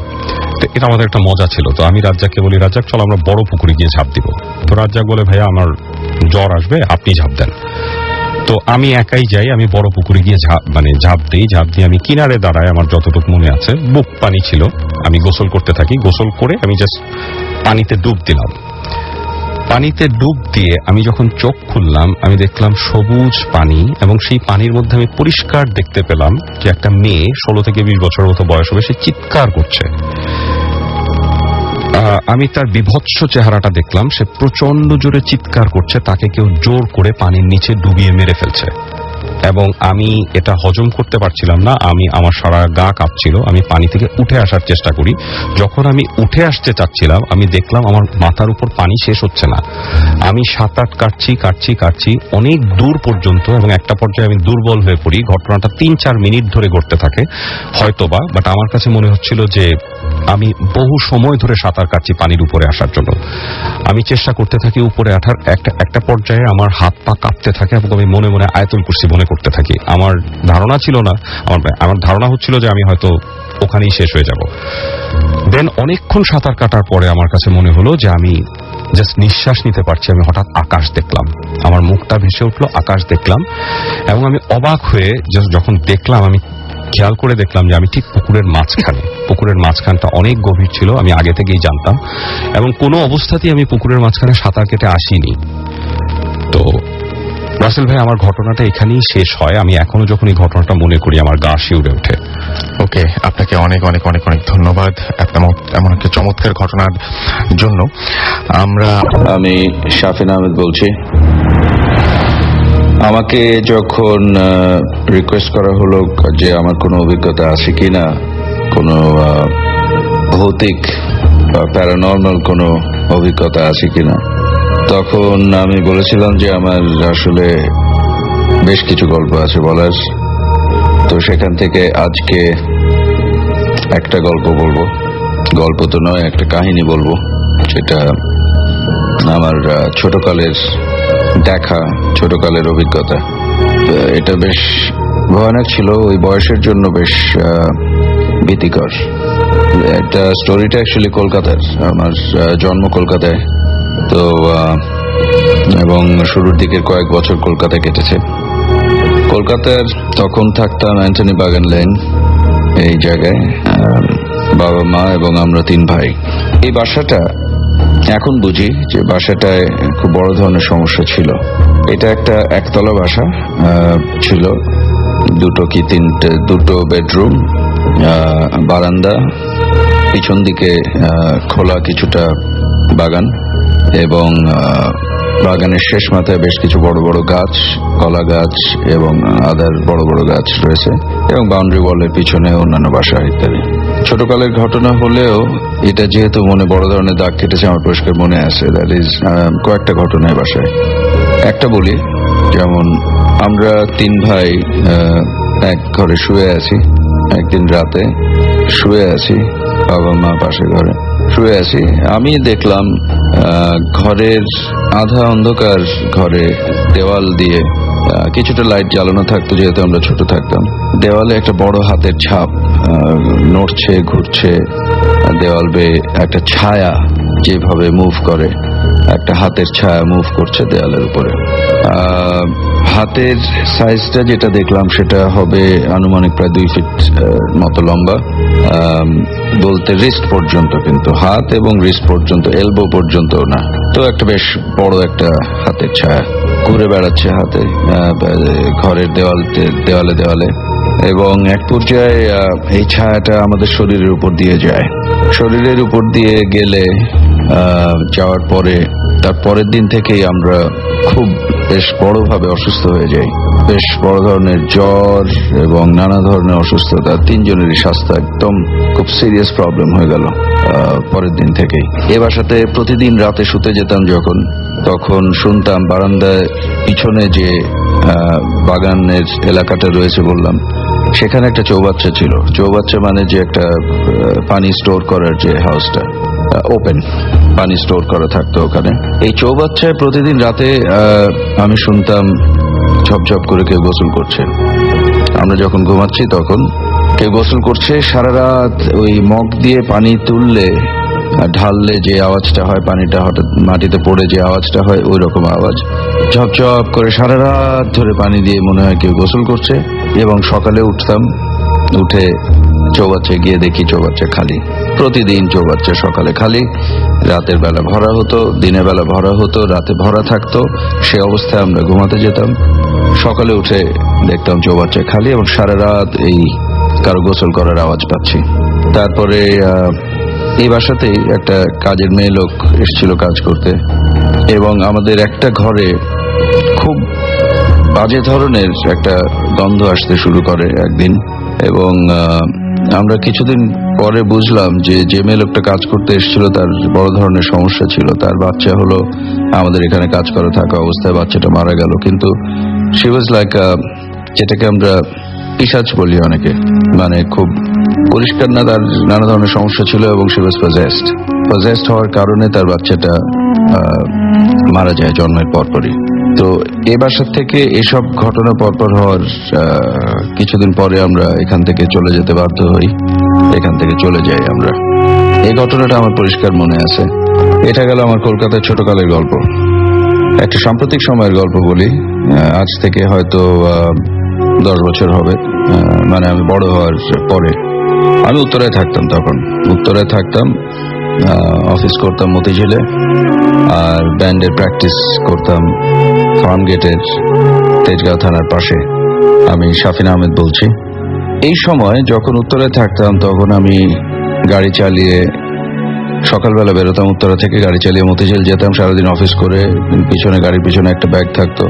তো এটা আমাদের একটা মজা ছিল। তো আমি রাজ্জাককে বলি, রাজ্জাক চলো আমরা বড় পুকুরে গিয়ে ঝাঁপ দিব। তো রাজ্জাক বলে, ভাইয়া আমার জ্বর আসবে, আপনি ঝাঁপ দেন। তো তো আমি একাই যাই, আমি বড় পুকুরে গিয়ে ঝাঁপ দিই। ঝাঁপ দিয়ে আমি কিনারে দাঁড়াই, আমার যতটুকু মনে আছে বুক পানি ছিল। আমি গোসল করতে থাকি, গোসল করে আমি জাস্ট পানিতে ডুব দিলাম। পানিতে ডুব দিয়ে আমি যখন চোখ খুললাম, আমি দেখলাম সবুজ পানি, এবং সেই পানির মধ্যে আমি পরিষ্কার দেখতে পেলাম যে একটা মেয়ে 16 থেকে 20 বছরের মতো বয়স হবে, সে চিৎকার করছে। আমি তার বিভৎস চেহারাটা দেখলাম, সে প্রচন্ড জোরে চিৎকার করছে, তাকে কেউ জোর করে পানির নিচে ডুবিয়ে মেরে ফেলছে। এবং আমি এটা হজম করতে পারছিলাম না, আমার সারা গা কাঁপছিল। আমি পানি থেকে উঠে আসার চেষ্টা করি। যখন আমি উঠে আসতে চাচ্ছিলাম, আমি দেখলাম আমার মাথার উপর পানি শেষ হচ্ছে না। আমি সাঁতার কাটছি অনেক দূর পর্যন্ত, এবং একটা পর্যায়ে আমি দুর্বল হয়ে পড়ি। ঘটনাটা 3-4 মিনিট ধরে ঘটতে থাকে হয়তোবা, বাট আমার কাছে মনে হচ্ছিল যে আমি বহু সময় ধরে সাঁতার কাটছি পানির উপরে আসার জন্য। আমি চেষ্টা করতে থাকি উপরে ওঠার। একটা পর্যায়ে আমার হাত পা কাঁপতে থাকে, এবং আমি মনে মনে আয়াতুল কুরসি মনে করতে থাকি। আমার ধারণা ছিল না, আমার ধারণা হচ্ছিল যে আমি হয়তো ওখানেই শেষ হয়ে যাব। দেন অনেকক্ষণ সাঁতার কাটার পরে আমার কাছে মনে হলো যে আমি জাস্ট নিঃশ্বাস নিতে পারছি। আমি হঠাৎ আকাশ দেখলাম, আমার মুখটা ভেসে উঠলো, আকাশ দেখলাম, এবং আমি অবাক হয়ে যখন দেখলাম, আমি খেয়াল করে দেখলাম যে আমি ঠিক পুকুরের মাঝখানে। পুকুরের মাঝখানটা অনেক গভীর ছিল, আমি আগে থেকেই জানতাম, এবং কোনো অবস্থাতেই আমি পুকুরের মাঝখানে সাঁতার কেটে আসিনি। তো রাসেল ভাই, আমার ঘটনাটা এখানেই শেষ হয়। আমি এখনো যখন এই ঘটনাটা মনে করি আমার গা শিউরে ওঠে।
ওকে, আপনাকে অনেক অনেক অনেক অনেক ধন্যবাদ এমন একটা চমৎকার ঘটনার জন্য।
আমি শাফিন আহমেদ বলছি। আমাকে যখন রিকোয়েস্ট করা হলো যে আমার কোনো অভিজ্ঞতা আছে কিনা, কোনো ভৌতিক বা প্যারানর্মাল কোনো অভিজ্ঞতা আছে কিনা, তখন আমি বলেছিলাম যে আমার আসলে বেশ কিছু গল্প আছে বলার। তো সেখান থেকে আজকে একটা গল্প বলবো। গল্প তো নয়, একটা কাহিনী বলবো, যেটা আমার ছোটকালের দেখা, ছোটকালের অভিজ্ঞতা। এটা বেশ ভয়ানক ছিল, ওই বয়সের জন্য বেশ ভীতিকর। এটা স্টোরিটা অ্যাকচুয়ালি কলকাতার। আমার জন্ম কলকাতায়, তো এবং শুরুর দিকের কয়েক বছর কলকাতায় কেটেছে। কলকাতার তখন থাকতাম অ্যান্টনি বাগান লেন, এই জায়গায়। বাবা মা এবং আমরা 3 ভাই। এই বাসাটা এখন বুঝি যে বাসাটায় খুব বড় ধরনের সমস্যা ছিল। এটা একটা একতলা বাসা ছিল, 2 কি 3টে বেডরুম, বারান্দা, পিছন দিকে খোলা কিছুটা বাগান, এবং বাগানের শেষ মাথায় বেশ কিছু বড় বড় গাছ, কলা গাছ এবং আদার বড় বড় গাছ রয়েছে, এবং বাউন্ডারি ওয়ালের পিছনে অন্যান্য বাসা ইত্যাদি। ছোটকালের ঘটনা হলেও এটা যেহেতু মনে বড় ধরনের দাগ কেটেছে, আমার পরিষ্কার মনে আছে। দ্যাট ইজ কয়েকটা ঘটনায় বাসায়। একটা বলি, যেমন আমরা 3 ভাই এক ঘরে শুয়ে আছি। একদিন রাতে শুয়ে আছি, বাবা মা পাশে ঘরে শুয়ে আছি। আমি দেখলাম ঘরের আধা অন্ধকার ঘরে দেওয়াল দিয়ে কিছুটা লাইট জ্বালানো থাকতো, যেহেতু আমরা ছোট থাকতাম। দেওয়ালে একটা বড় হাতের ছাপ নড়ছে, ঘুরছে। দেওয়াল বেয়ে একটা ছায়া যেভাবে মুভ করে, একটা হাতের ছায়া মুভ করছে দেওয়ালের উপরে। হাতের সাইজটা যেটা দেখলাম সেটা হবে আনুমানিক প্রায় 2 ফিট মতো লম্বা, বলতে রিস্ট পর্যন্ত, কিন্তু হাত এবং রিস্ট পর্যন্ত, এলবো পর্যন্ত না। তো একটা বেশ বড় একটা হাতের ছায়া ঘুরে বেড়াচ্ছে হাতে ঘরের দেওয়ালে দেওয়ালে, এবং এক পর্যায়ে এই ছায়াটা আমাদের শরীরের উপর দিয়ে যায়। শরীরের উপর দিয়ে গেলে যাওয়ার পরে তার পরের দিন থেকেই আমরা খুব বেশ বড়ভাবে অসুস্থ হয়ে যাই। বেশ বড় ধরনের জ্বর এবং নানা ধরনের অসুস্থতা, 3 জনেরই স্বাস্থ্য একদম খুব সিরিয়াস প্রবলেম হয়ে গেল পরের দিন থেকেই। এ বাসাতে প্রতিদিন রাতে শুতে যেতাম যখন, তখন শুনতাম বারান্দায় পিছনে যে বাগানের এলাকাটা রয়েছে বললাম, সেখানে একটা চৌবাচ্চা ছিল। চৌবাচ্চা মানে যে একটা পানি স্টোর করার যে হাউসটা, ওপেন পানি স্টোর করা থাকতো ওখানে। এই চৌবাচ্চায় প্রতিদিন রাতে আমি শুনতাম ঝপঝপ করে কেউ গোসল করছে। আমরা যখন ঘুমাচ্ছি তখন কেউ গোসল করছে। সারা রাত ওই মগ দিয়ে পানি তুললে ঢাললে যে আওয়াজটা হয়, পানিটা হঠাৎ মাটিতে পড়ে যে আওয়াজটা হয়, ওই রকম আওয়াজ। ঝপঝপ করে সারা রাত ধরে পানি দিয়ে মনে হয় কেউ গোসল করছে। এবং সকালে উঠতাম, উঠে চৌবাচ্চায় গিয়ে দেখি চৌবাচ্চা খালি। প্রতিদিন চৌবাচ্চা সকালে খালি, রাতের বেলা ভরা হতো, দিনের বেলা ভরা হতো, রাতে ভরা থাকতো। সে অবস্থায় আমরা ঘুমাতে যেতাম। সকালে উঠে দেখতাম চৌবাচ্চা খালি এবং সারা রাত এই কারো গোসল করার আওয়াজ পাচ্ছি। তারপরে এই বাসাতেই একটা কাজের মেয়ে লোক এসেছিল কাজ করতে, এবং আমাদের একটা ঘরে খুব বাজে ধরনের একটা গন্ধ আসতে শুরু করে একদিন। এবং আমরা কিছুদিন পরে বুঝলাম যে যে মেয়ে লোকটা কাজ করতে এসেছিল তার বড় ধরনের সমস্যা ছিল। তার বাচ্চা হলো, আমাদের এখানে কাজ করে থাকা অবস্থায় বাচ্চাটা মারা গেল। কিন্তু শি ওয়াজ লাইক, যেটাকে আমরা পিশাচ বলি অনেকে, মানে খুব পরিষ্কার না, তার নানা ধরনের সমস্যা ছিল এবং শি ওয়াজ পজেসড হওয়ার কারণে তার বাচ্চাটা মারা যায় জন্মের পরপরই। তো এ বাসার থেকে এসব ঘটনা পরপর হওয়ার কিছুদিন পরে আমরা এখান থেকে চলে যেতে বাধ্য হই, এখান থেকে চলে যাই আমরা। এই ঘটনাটা আমার পরিষ্কার মনে আছে। এটা গেল আমার কলকাতার ছোটকালের গল্প। একটা সাম্প্রতিক সময়ের গল্প বলি। আজ থেকে হয়তো 10 বছর হবে, মানে আমি বড় হওয়ার পরে। আমি উত্তরায় থাকতাম, তখন উত্তরায় থাকতাম, অফিস করতাম মতিঝিলে, আর ব্যান্ডের প্র্যাকটিস করতাম ফার্ম গেটের তেজগাঁও থানার পাশে। আমি শাফিন আহমেদ বলছি। এই সময় যখন উত্তরায় থাকতাম তখন আমি গাড়ি চালিয়ে সকালবেলা বেরোতাম উত্তরা থেকে, গাড়ি চালিয়ে মতিঝিল যেতাম। সারাদিন অফিস করে পিছনে, গাড়ির পিছনে একটা ব্যাগ থাকতো,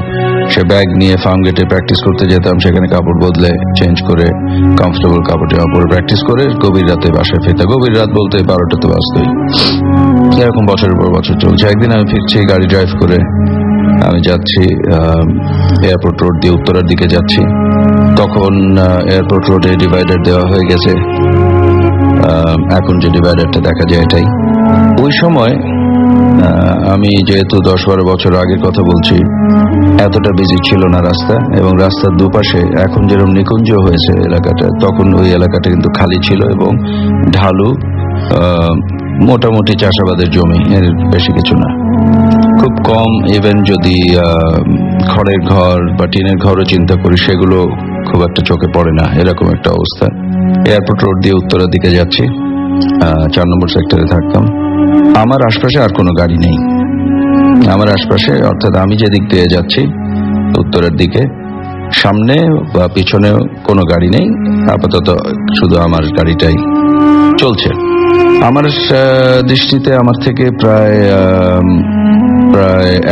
সে ব্যাগ নিয়ে ফার্ম গেটে প্র্যাকটিস করতে যেতাম। সেখানে কাপড় বদলে চেঞ্জ করে কমফোর্টেবল কাপড়ে প্র্যাকটিস করে গভীর রাতে বাসায় ফিরতাম। গভীর রাত বলতে 12টা তো বাজতই। এরকম বছরের পর বছর চলছে। একদিন আমি ফিরছি গাড়ি ড্রাইভ করে, আমি যাচ্ছি এয়ারপোর্ট রোড দিয়ে উত্তরার দিকে যাচ্ছি। তখন এয়ারপোর্ট রোডে ডিভাইডার দেওয়া হয়ে গেছে, এখন যে ডিভাইডারটা দেখা যায় এটাই। ওই সময় আমি যেহেতু 10-12 বছর আগের কথা বলছি, এতটা বিজি ছিল না রাস্তা, এবং রাস্তার দুপাশে এখন যেরকম নিকুঞ্জ হয়েছে এলাকাটা, তখন ওই এলাকাটা কিন্তু খালি ছিল এবং ঢালু, মোটামুটি চাষাবাদের জমি, এর বেশি কিছু না। খুব কম, ইভেন যদি খড়ের ঘর বা টিনের ঘরও চিন্তা করি, সেগুলো খুব একটা চোখে পড়ে না, এরকম একটা অবস্থা। এয়ারপোর্ট রোড দিয়ে উত্তরার দিকে যাচ্ছি, 4 নম্বর সেক্টরে থাকতাম। আমার আশপাশে আর কোনো গাড়ি নেই, আমার আশপাশে, অর্থাৎ আমি যেদিক দিয়ে যাচ্ছি উত্তরের দিকে, সামনে বা পিছনেও কোনো গাড়ি নেই। আপাতত শুধু আমার গাড়িটাই চলছে। আমার দৃষ্টিতে আমার থেকে প্রায়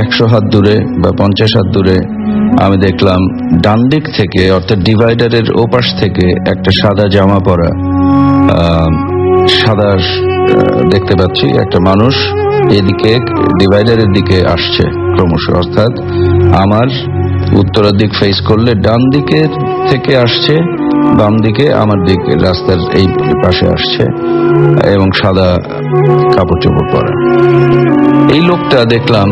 100 হাত দূরে বা 50 হাত দূরে আমি দেখলাম ডান দিক থেকে, অর্থাৎ ডিভাইডারের ওপাশ থেকে একটা সাদা জামা পরা, সাদা দেখতে পাচ্ছি একটা মানুষ এদিকে ডিভাইডারের দিকে আসছে ক্রমশ। অর্থাৎ আমার উত্তরের দিক ফেস করলে ডান দিকের থেকে আসছে, বাম দিকে আমার দিক রাস্তার এই পাশে আসছে, এবং সাদা কাপড় চোপড় পরা। এই লোকটা দেখলাম,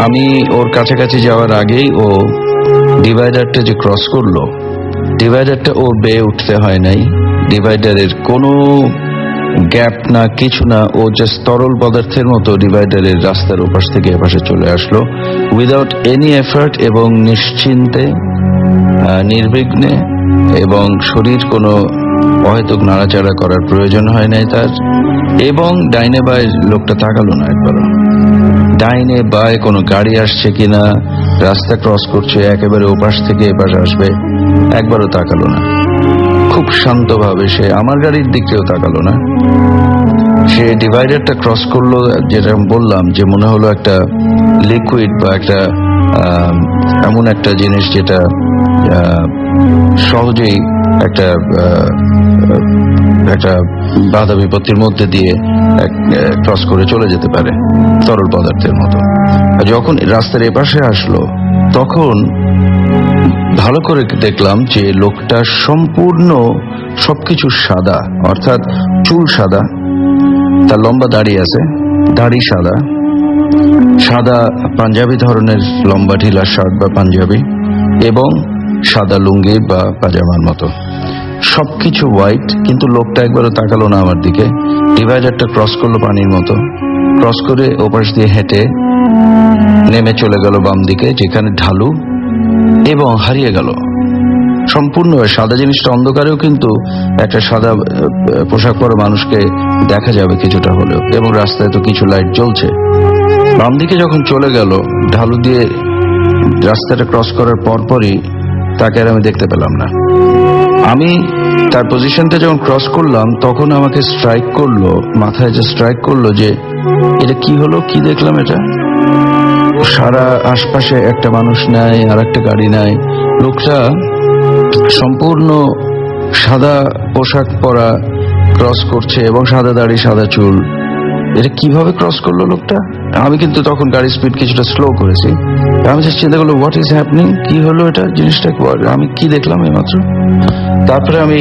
আমি ওর কাছাকাছি যাওয়ার আগেই ও ডিভাইডারটা যে ক্রস করলো, ডিভাইডারটা ওর বেয়ে উঠতে হয় নাই, ডিভাইডারের কোনো গ্যাপ না, কিছু না, ও জাস্ট তরল পদার্থের মতো ডিভাইডারের রাস্তার ওপাশ থেকে এপাশে চলে আসলো, উইদাউট এনি এফার্ট এবং নিশ্চিন্তে, নির্বিঘ্নে, এবং শরীর কোনো অহেতুক নাড়াচাড়া করার প্রয়োজন হয় নাই তার। এবং ডাইনে বায়ে লোকটা তাকালো না একবারও, ডাইনে বায়ে কোনো গাড়ি আসছে কিনা, রাস্তা ক্রস করছে একেবারে ওপাশ থেকে এপাশে আসবে, একবারও তাকালো না। খুব শান্তভাবে সে আমার গাড়ির দিকেও তাকালো না। সে ডিভাইডারটা ক্রস করলো, যেটা বললাম যে মনে হলো একটা লিকুইড বা একটা এমন একটা জিনিস যেটা সহজেই একটা বাধা বিপত্তির মধ্যে দিয়ে ক্রস করে চলে যেতে পারে, তরল পদার্থের মতো। যখন রাস্তার এপাশে আসলো তখন ভালো করে দেখলাম যে লোকটা সম্পূর্ণ সবকিছু সাদা, অর্থাৎ চুল সাদা, তার লম্বা দাড়ি আছে, দাড়ি সাদা, সাদা পাঞ্জাবি ধরনের লম্বা ঢিলা শার্ট বা পাঞ্জাবি, এবং সাদা লুঙ্গি বা পাজামার মতো, সবকিছু হোয়াইট। কিন্তু লোকটা একবারও তাকালো না আমার দিকে, ডিভাইডারটা ক্রস করলো পানির মতো, ক্রস করে ওপাশ দিয়ে হেঁটে নেমে চলে গেল বাম দিকে, যেখানে ঢালু, এবং হারিয়ে গেল সম্পূর্ণ। সাদা জিনিসটা অন্ধকারেও কিন্তু একটা সাদা পোশাক পরা মানুষকে দেখা যাবে কিছুটা হলেও, এবং রাস্তায় তো কিছু লাইট জ্বলছে। বাম দিকে যখন চলে গেল ঢালু দিয়ে, রাস্তাটা ক্রস করার পরপরই তাকে আর আমি দেখতে পেলাম না। আমি তার পজিশনটা যখন ক্রস করলাম তখন আমাকে স্ট্রাইক করলো, মাথায় যে স্ট্রাইক করলো যে এটা কি হলো, কি দেখলাম, এটা সারা আশপাশে একটা মানুষ নাই, আর একটা গাড়ি নাই, লোকটা সম্পূর্ণ সাদা পোশাক পরা ক্রস করছে এবং সাদা দাড়ি সাদা চুল। এটা কিভাবে ক্রস করলো লোকটা? আমি কিন্তু তখন গাড়ির স্পিড কিছুটা স্লো করেছি। আমি জাস্ট চিন্তা করলো হোয়াট ইজ হ্যাপনিং, কি হলো এটা, জিনিসটা আমি কি দেখলাম এইমাত্র। তারপরে আমি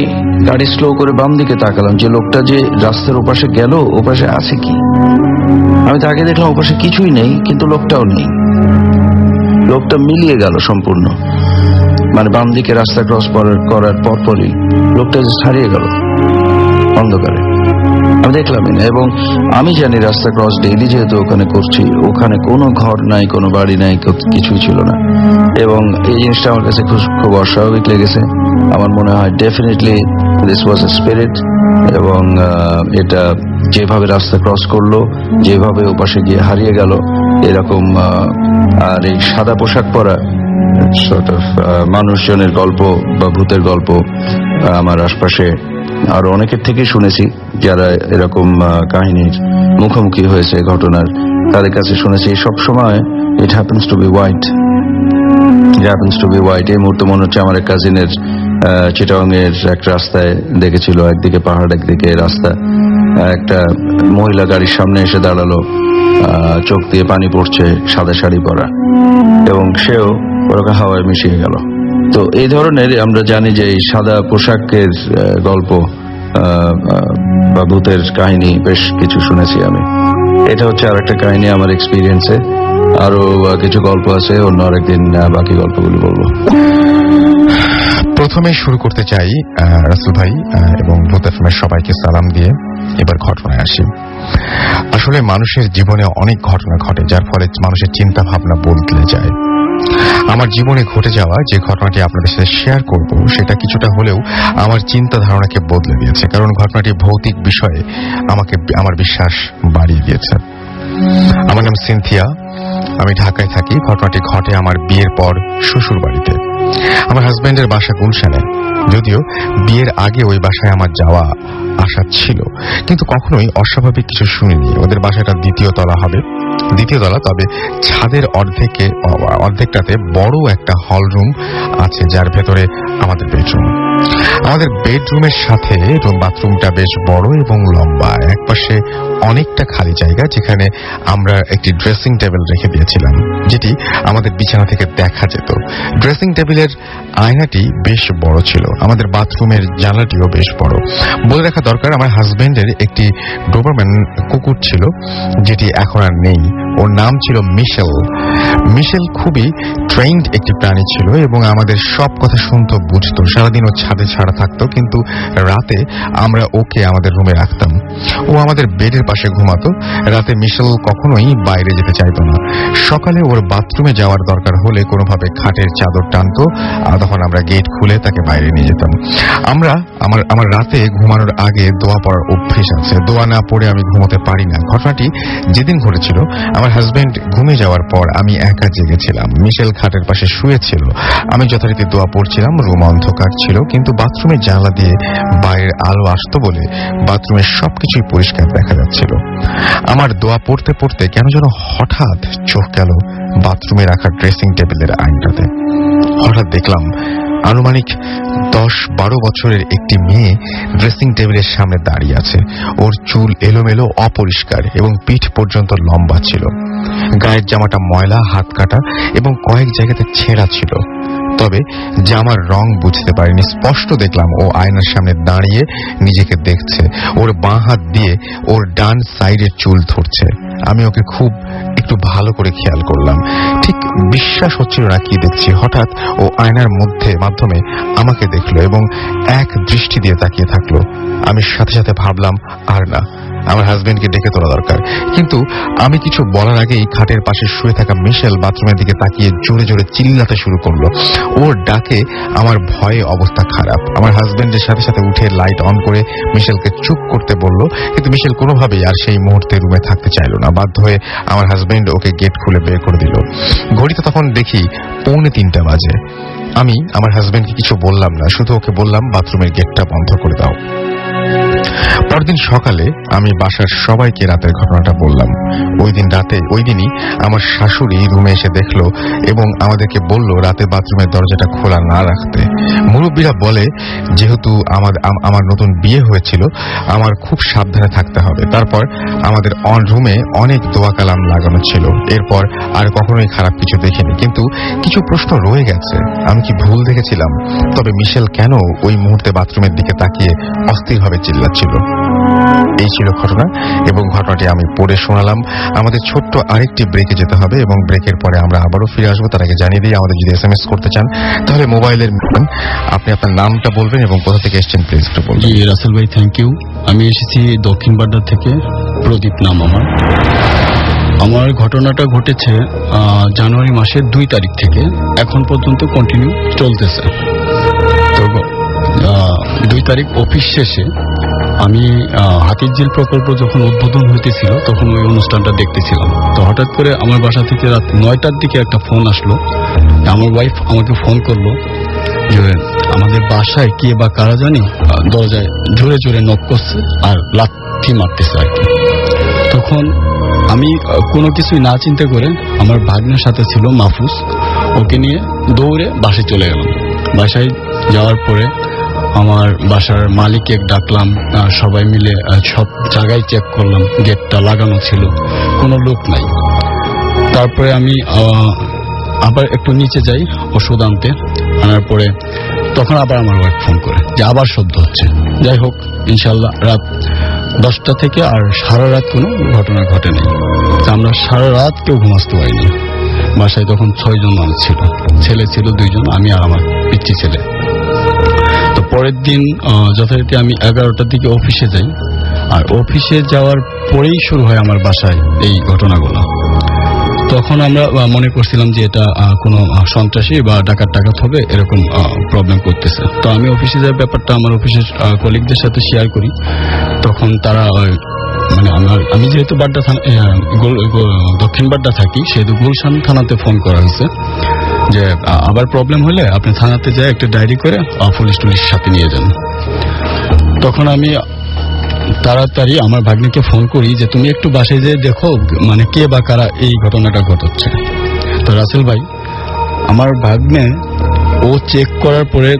গাড়ি স্লো করে বাম দিকে তাকালাম যে লোকটা যে রাস্তার ওপাশে গেল, ওপাশে আছে কি। আমি তাকে দেখলাম ওপাশে কিছুই নেই, কিন্তু লোকটাও নেই। লোকটা মিলিয়ে গেল সম্পূর্ণ, মানে বাম দিকে রাস্তা ক্রস করার পরপরই লোকটা হারিয়ে গেল অন্ধকারে। আমি দেখলামই না। এবং আমি জানি রাস্তা ক্রস ডেইলি যেহেতু ওখানে করছি, ওখানে কোনো ঘর নাই, কোনো বাড়ি নাই, কিছুই ছিল না। এবং এই জিনিসটা আমার কাছে খুব অস্বাভাবিক লেগেছে। আমার মনে হয় definitely this was A spirit. এবং এটা যেভাবে রাস্তা ক্রস করলো, যেভাবে ওপাশে গিয়ে হারিয়ে গেল, এরকম আর এই সাদা পোশাক পরা মানুষজনের গল্প বা ভূতের গল্প আমার আশপাশে আরো অনেকের থেকে শুনেছি, যারা এরকম কাহিনীর মুখোমুখি হয়েছে ঘটনার, তাদের কাছে শুনেছি সব সময় it happens to be white, এই মুহূর্তে মনে হচ্ছে আমার এক কাজিনের চিটাগাং এর এক রাস্তায় দেখেছিল, একদিকে পাহাড় একদিকে রাস্তা, একটা মহিলা গাড়ির সামনে এসে দাঁড়ালো, চোখ দিয়ে পানি পড়ছে, সাদা শাড়ি পরা, এবং সেও ওরকম হাওয়ায় মিশিয়ে গেল। তো এই ধরনের আমরা জানি যে এই সাদা পোশাকের গল্প বা ভূতের কাহিনী বেশ কিছু শুনেছি আমি। এটা হচ্ছে আর একটা কাহিনী আমার এক্সপিরিয়েন্সে। আরো কিছু গল্প আছে, অন্য আরেকদিন বাকি গল্পগুলি বলবো।
প্রথমে শুরু করতে চাই রাসেল ভাই এবং ভূত এফএমের সবাইকে সালাম দিয়ে এবার ঘটনায় আসি। আসলে মানুষের জীবনে অনেক ঘটনা ঘটে, যার ফলে মানুষের চিন্তা ভাবনা বদলে যায়। আমার জীবনে ঘটে যাওয়া যে ঘটনাটি আপনাদের সাথে শেয়ার করব, সেটা কিছুটা হলেও আমার চিন্তা ধারণাকে বদলে দিয়েছে, কারণ ঘটনাটি ভৌতিক বিষয়ে আমাকে আমার বিশ্বাস বাড়িয়ে দিয়েছে। আমার নাম সিনথিয়া, আমি ঢাকায় থাকি। ঘটনাটি ঘটে আমার বিয়ের পর শ্বশুর বাড়িতে। আমার হাজবেন্ডের বাসা গুলশানে, যদিও বিয়ের আগে ওই বাসায় আমার যাওয়া আশা ছিল, কিন্তু কখনোই অস্বাভাবিক কিছু শুনিনি। ওদের বাসাটা দ্বিতীয় তলা, তবে ছাদের অর্ধেকটাতে বড় একটা হল রুম আছে, যার ভেতরে আমাদের বেডরুম। আমাদের বেডরুমের সাথে বাথরুমটা বেশ বড় এবং লম্বা। একপাশে অনেকটা খালি জায়গা, যেখানে আমরা একটি ড্রেসিং টেবিল রেখে দিয়েছিলাম, যেটি আমাদের বিছানা থেকে দেখা যেত। ড্রেসিং টেবিলের আয়নাটি বেশ বড় ছিল। আমাদের বাথরুমের জানলাটিও বেশ বড়। বলে রাখা দরকার, আমার হাজবেন্ডের একটি ডোবারম্যান কুকুর ছিল, যেটি এখন আর নেই। ওর নাম ছিল মিশেল। মিশেল খুবই ট্রেইনড একটি প্রাণী ছিল এবং আমাদের সব কথা শুনতো, বুঝতো। সারাদিন ও ছাদে ছাড়া থাকতো, কিন্তু রাতে আমরা ওকে আমাদের রুমে রাখতাম। ও আমাদের বেডের পাশে ঘুমাতো। রাতে মিশেল কখনোই বাইরে যেতে চাইতো না। সকালে ওর বাথরুমে যাওয়ার দরকার হলে কোনোভাবে খাটের চাদর টানতো, তখন আমরা গেট খুলে তাকে বাইরে নিয়ে যেতাম। আমার রাতে ঘুমানোর আগে দোয়া পড়ার অভ্যেস আছে। দোয়া না পড়ে আমি ঘুমোতে পারি না। ঘটনাটি যেদিন ঘটেছিল, আমার হাজবেন্ড ঘুমিয়ে যাওয়ার পর আমি একা জেগেছিলাম। মিশেল খাটের পাশে শুয়েছিল। আমি যথারীতি দোয়া পড়ছিলাম। রুম অন্ধকার ছিল, কিন্তু বাথরুমের জানলা দিয়ে বাইরের আলো আসতো বলে বাথরুমের সবকিছুই পরিষ্কার দেখা যাচ্ছিল। আমার দোয়া পড়তে পড়তে কেন যেন হঠাৎ চোখ গেল বাথরুমে রাখা ড্রেসিং টেবিলের আয়নাটাতে। হঠাৎ দেখলাম আনুমানিক 10-12 বছরের একটি মেয়ে ড্রেসিং টেবিলের সামনে দাঁড়িয়ে আছে। ওর চুল এলোমেলো, অপরিষ্কার এবং পিঠ পর্যন্ত লম্বা ছিল। গায়ের জামাটা ময়লা, হাত কাটা এবং কয়েক জায়গাতে ছেঁড়া ছিল। তবে জামার রং বুঝতে পারিনি। স্পষ্ট দেখলাম ও আয়নার সামনে দাঁড়িয়ে নিজেকে দেখছে। ওর বাঁ হাত দিয়ে ওর ডান সাইডের চুল ধরছে। আমি ওকে খুব একটু ভালো করে খেয়াল করলাম। ঠিক বিশ্বাস হচ্ছিল না কি দেখছি। হঠাৎ ও আয়নার মাধ্যমে আমাকে দেখলো এবং এক দৃষ্টি দিয়ে তাকিয়ে থাকলো। আমি সাথে সাথে ভাবলাম আর না, আমার হাজবেন্ডকে ডেকে তোলা দরকার। কিন্তু আমি কিছু বলার আগেই খাটের পাশে শুয়ে থাকা মিশেল বাথরুমের দিকে তাকিয়ে জোরে জোরে চিল্লাতে শুরু করলো। ওর ডাকে আমার ভয়ে অবস্থা খারাপ। আমার হাজবেন্ডের সাথে সাথে উঠে লাইট অন করে মিশেলকে চুপ করতে বলল, কিন্তু মিশেল কোনোভাবেই আর সেই মুহূর্তে রুমে থাকতে চাইল না। বাধ্য হয়ে আমার হাজবেন্ড ওকে গেট খুলে বের করে দিল। ঘড়িতে তখন দেখি 2:45 বাজে। আমি আমার হাজবেন্ডকে কিছু বললাম না, শুধু ওকে বললাম বাথরুমের গেটটা বন্ধ করে দাও। পরদিন সকালে আমি বাসার সবাইকে রাতের ঘটনাটা বললাম। ওই দিনই আমার শাশুড়ি রুমে এসে দেখলো এবং আমাদেরকে বলল রাতে বাথরুমের দরজাটা খোলা না রাখতে। মুরব্বীরা বলে যেহেতু আমার নতুন বিয়ে হয়েছিল আমার খুব সাবধানে থাকতে হবে। তারপর আমাদের রুমে অনেক দোয়া কালাম লাগানো ছিল। এরপর আর কখনোই খারাপ কিছু দেখিনি, কিন্তু কিছু প্রশ্ন রয়ে গেছে। আমি কি ভুল দেখেছিলাম? তবে মিশেল কেন ওই মুহূর্তে বাথরুমের দিকে তাকিয়ে অস্থিরভাবে চিল্লাচ্ছিল? এই ছিল ঘটনা এবং ঘটনাটি আমি পড়ে শোনালাম। আমাদের ছোট্ট আরেকটি ব্রেকে যেতে হবে এবং ব্রেকের পরে আমরা আবারও ফিরে আসবো। তার আগে জানিয়ে দিই, আমাদের যদি SMS করতে চান তাহলে মোবাইলের আপনি আপনার নামটা বলবেন এবং কোথা থেকে এসেছেন প্লিজ একটু বলবেন।
জি রাসেল ভাই, থ্যাংক ইউ। আমি এসেছি দক্ষিণ বাড্ডা থেকে, প্রদীপ নাম আমার। আমার ঘটনাটা ঘটেছে জানুয়ারি মাসের 2 তারিখ থেকে এখন পর্যন্ত কন্টিনিউ চলতেছে। তো 2 তারিখ অফিস শেষে আমি হাতিরঝিল প্রকল্প যখন উদ্বোধন হইতেছিল তখন ওই অনুষ্ঠানটা দেখতেছিলাম। তো হঠাৎ করে আমার বাসা থেকে রাত 9টার দিকে একটা ফোন আসলো। আমার ওয়াইফ আমাকে ফোন করলো যে আমাদের বাসায় কে বা কারা জানি দরজায় জোরে জোরে নক করছে আর লাথি মারতেছে আর কি। তখন আমি কোনো কিছুই না চিন্তা করে আমার ভাগ্নের সাথে ছিল মাহফুজ, ওকে নিয়ে দৌড়ে বাসায় চলে গেলাম। বাসায় যাওয়ার পরে আমার বাসার মালিককে ডাকলাম, সবাই মিলে সব জায়গায় চেক করলাম, গেটটা লাগানো ছিল, কোনো লোক নাই। তারপরে আমি আবার একটু নিচে যাই ওষুধ আনতে, আনার পরে তখন আবার আমার ওয়াইফ ফোন করে যে আবার শব্দ হচ্ছে। যাই হোক, ইনশাল্লাহ রাত 10টা থেকে আর সারা রাত কোনো ঘটনা ঘটে নাই। আমরা সারা রাত কেউ ঘুমাতে পারিনি। বাসায় তখন 6 জন মানুষ ছিল, ছেলে ছিল 2 জন, আমি আর আমার পিচ্চি ছেলে। তো পরের দিন যথারীতি আমি 11টার দিকে অফিসে যাই, আর অফিসে যাওয়ার পরেই শুরু হয় আমার বাসায় এই ঘটনাগুলো। তখন আমরা মনে করছিলাম যে এটা কোনো সন্ত্রাসী বা ডাকাত হবে, এরকম প্রবলেম করতেছে। তো আমি অফিসে যাওয়ার ব্যাপারটা আমার অফিসের কলিগদের সাথে শেয়ার করি। তখন তারা মানে আমি যেহেতু বাড্ডা থানা দক্ষিণ বাড্ডা থাকি, সেহেতু গুলশান থানাতে ফোন করা হয়েছে যে আবার প্রবলেম হলে আপনি থানাতে যায় একটা ডায়েরি করে পুলিশের সাথে নিয়ে যান। তখন আমি তাড়াতাড়ি আমার ভাগ্নিকে ফোন করি যে তুমি একটু বাসায় যেয়ে দেখো মানে কে বা কারা এই ঘটনাটা ঘটাচ্ছে। তো রাসেল ভাই, আমার ভাগ্নে ও চেক করার পরে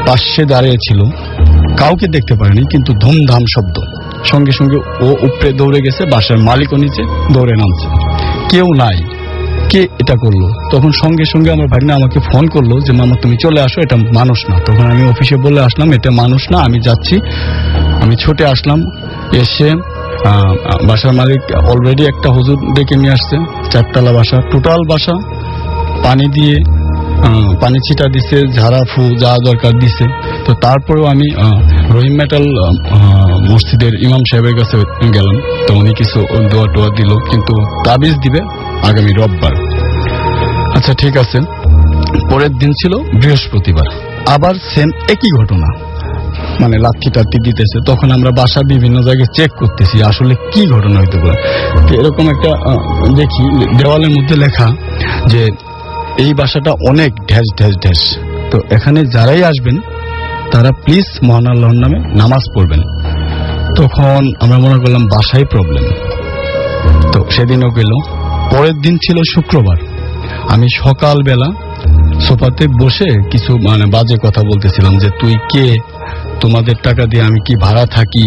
পাশে দাঁড়িয়ে ছিল, কাউকে দেখতে পারেনি, কিন্তু ধুমধাম শব্দ। সঙ্গে সঙ্গে ও উপরে দৌড়ে গেছে, বাসার মালিকও নিচে দৌড়ে নামছে, কেউ নাই। কে এটা করলো? তখন সঙ্গে সঙ্গে আমার ভাগ্নে আমাকে ফোন করলো যে মামা তুমি চলে আসো, এটা মানুষ না। তখন আমি অফিসে বলে আসলাম এটা মানুষ না, আমি যাচ্ছি। আমি ছুটে আসলাম, এসে বাসার মালিক অলরেডি একটা হুজুর ডেকে নিয়ে আসছে, 4তলা বাসা, টোটাল বাসা পানি দিয়ে পানি ছিটা দিছে, ঝাড়া ফু যা দরকার দিছে। তো তারপরেও আমি রহিম মেটাল মসজিদের ইমাম সাহেবের কাছে গেলাম। তো উনি কিছু দোয়া টোয়া দিল, কিন্তু তাবিজ দিবে আগামী রোববার। আচ্ছা ঠিক আছে। পরের দিন ছিল বৃহস্পতিবার, আবার সেম একই ঘটনা, মানে লাথি টাথি দিতেছে। তখন আমরা বাসা বিভিন্ন জায়গায় চেক করতেছি আসলে কি ঘটনা হইতে পারে। এরকম একটা দেখি দেওয়ালের মধ্যে লেখা যে এই বাসাটা অনেক ঢেস ঢেস ঢেস, তো এখানে যারাই আসবেন তারা প্লিজ মহান আল্লাহর নামে নামাজ পড়বেন। তখন আমরা মনে করলাম বাসায় প্রবলেম, তো সেদিনও গেল। পরের দিন ছিল শুক্রবার, আমি সকালবেলা সোফাতে বসে কিছু মানে বাজে কথা বলতেছিলাম যে তুই কে, তোমাদের টাকা দিয়ে আমি কি ভাড়া থাকি,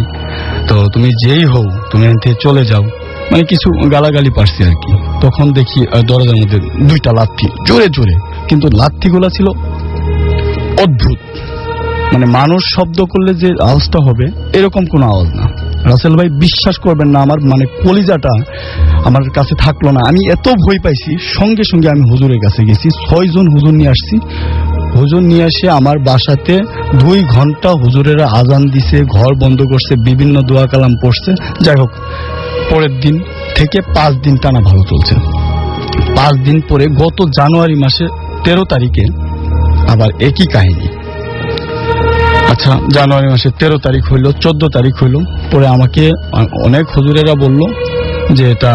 তো তুমি যেই হও তুমি এখান থেকে চলে যাও, মানে কিছু গালাগালি পারছি আর কি। তখন দেখি দরজার মধ্যে 2টা লাথি জোরে জোরে, কিন্তু লাথিগুলা ছিল অদ্ভুত, মানে মানুষ শব্দ করলে যে আওয়াজটা হবে এরকম কোনো আওয়াজ না। রাসেল ভাই বিশ্বাস করবেন না, আমার মানে কলিজাটা আমার কাছে থাকলো না। আমি এত ভয় পাইছি, সঙ্গে সঙ্গে আমি হুজুরের কাছে গেছি, 6 জন হুজুর নিয়ে আসছি। হুজুর নিয়ে এসে আমার বাসাতে 2 ঘন্টা হুজুরেরা আজান দিছে, ঘর বন্ধ করছে, বিভিন্ন দোয়া কালাম পড়ছে। যাই হোক, পরের দিন থেকে 5 দিন টানা ভালো চলছে। 5 দিন পরে গত জানুয়ারি মাসে 13 তারিখে আবার একই কাহিনী। আচ্ছা, জানুয়ারি মাসে 13 তারিখ হইল, 14 তারিখ হইল, পরে আমাকে অনেক হুজুরেরা বলল যে এটা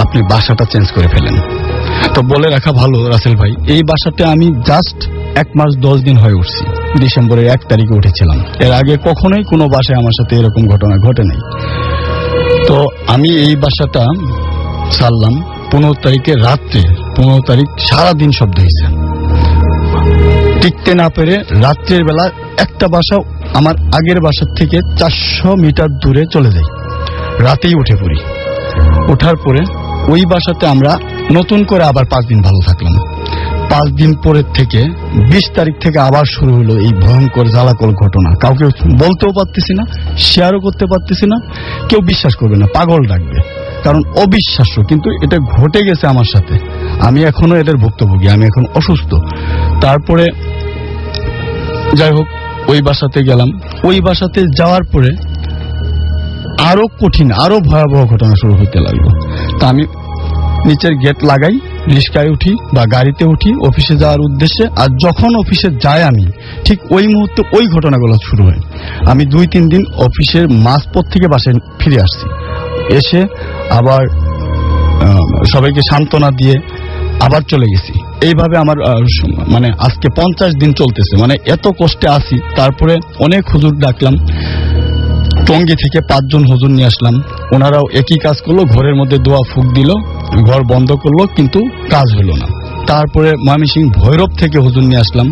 আপনি বাসাটা চেঞ্জ করে ফেলেন। তো বলে রাখা ভালো রাসেল ভাই, এই বাসাতে আমি জাস্ট 1 মাস 10 দিন হয়ে উঠছি। ডিসেম্বরের 1 তারিখে উঠেছিলাম। এর আগে কখনোই কোনো বাসায় আমার সাথে এরকম ঘটনা ঘটে নাই। তো আমি এই বাসাটা ছাড়লাম 15 তারিখে রাত্রে। 15 তারিখ সারাদিন শব্দ হয়েছে, টিকতে না পেরে রাত্রের বেলা একটা বাসা আমার আগের বাসার থেকে 400 মিটার দূরে চলে যাই। রাতেই উঠে পড়ি। ওঠার পরে ওই বাসাতে আমরা নতুন করে আবার 5 দিন ভালো থাকলাম। 5 দিন পরের থেকে 20 তারিখ থেকে আবার শুরু হলো এই ভয়ঙ্কর জ্বালাকল ঘটনা। কাউকে বলতেও পারতেছি না, শেয়ারও করতে পারতেছি না, কেউ বিশ্বাস করবে না, পাগল ডাকবে, কারণ অবিশ্বাস্য, কিন্তু এটা ঘটে গেছে আমার সাথে। আমি এখনো এদের ভুক্তভোগী, আমি এখন অসুস্থ। তারপরে যাই হোক, ওই বাসাতে গেলাম। ওই বাসাতে যাওয়ার পরে আরো কঠিন, আরো ভয়াবহ ঘটনা শুরু হতে লাগলো। তা আমি নিচের গেট লাগাই, রিস্কায় উঠি বা গাড়িতে উঠি অফিসে যাওয়ার উদ্দেশ্যে। আর যখন অফিসে যাই আমি, ঠিক ওই মুহূর্তে ওই ঘটনাগুলো শুরু হয়। আমি 2-3 দিন অফিসের মাঝপথ থেকে বাসায় ফিরে আসছি। এসে আবার সবাইকে সান্ত্বনা দিয়ে আবার চলে গেছি। এইভাবে আমার মানে আজকে 50 দিন চলতেছে। মানে এত কষ্টে আছি। তারপরে অনেক হুজুর ডাকলাম, টঙ্গী থেকে 5 জন হুজুর নিয়ে আসলাম। ওনারাও একই কাজ করলো, ঘরের মধ্যে দোয়া ফুঁক দিল, ঘর বন্ধ করলো, কিন্তু কাজ হলো না। তারপরে ময়মনসিংহ ভৈরব থেকে হুজুর নিয়ে আসলাম,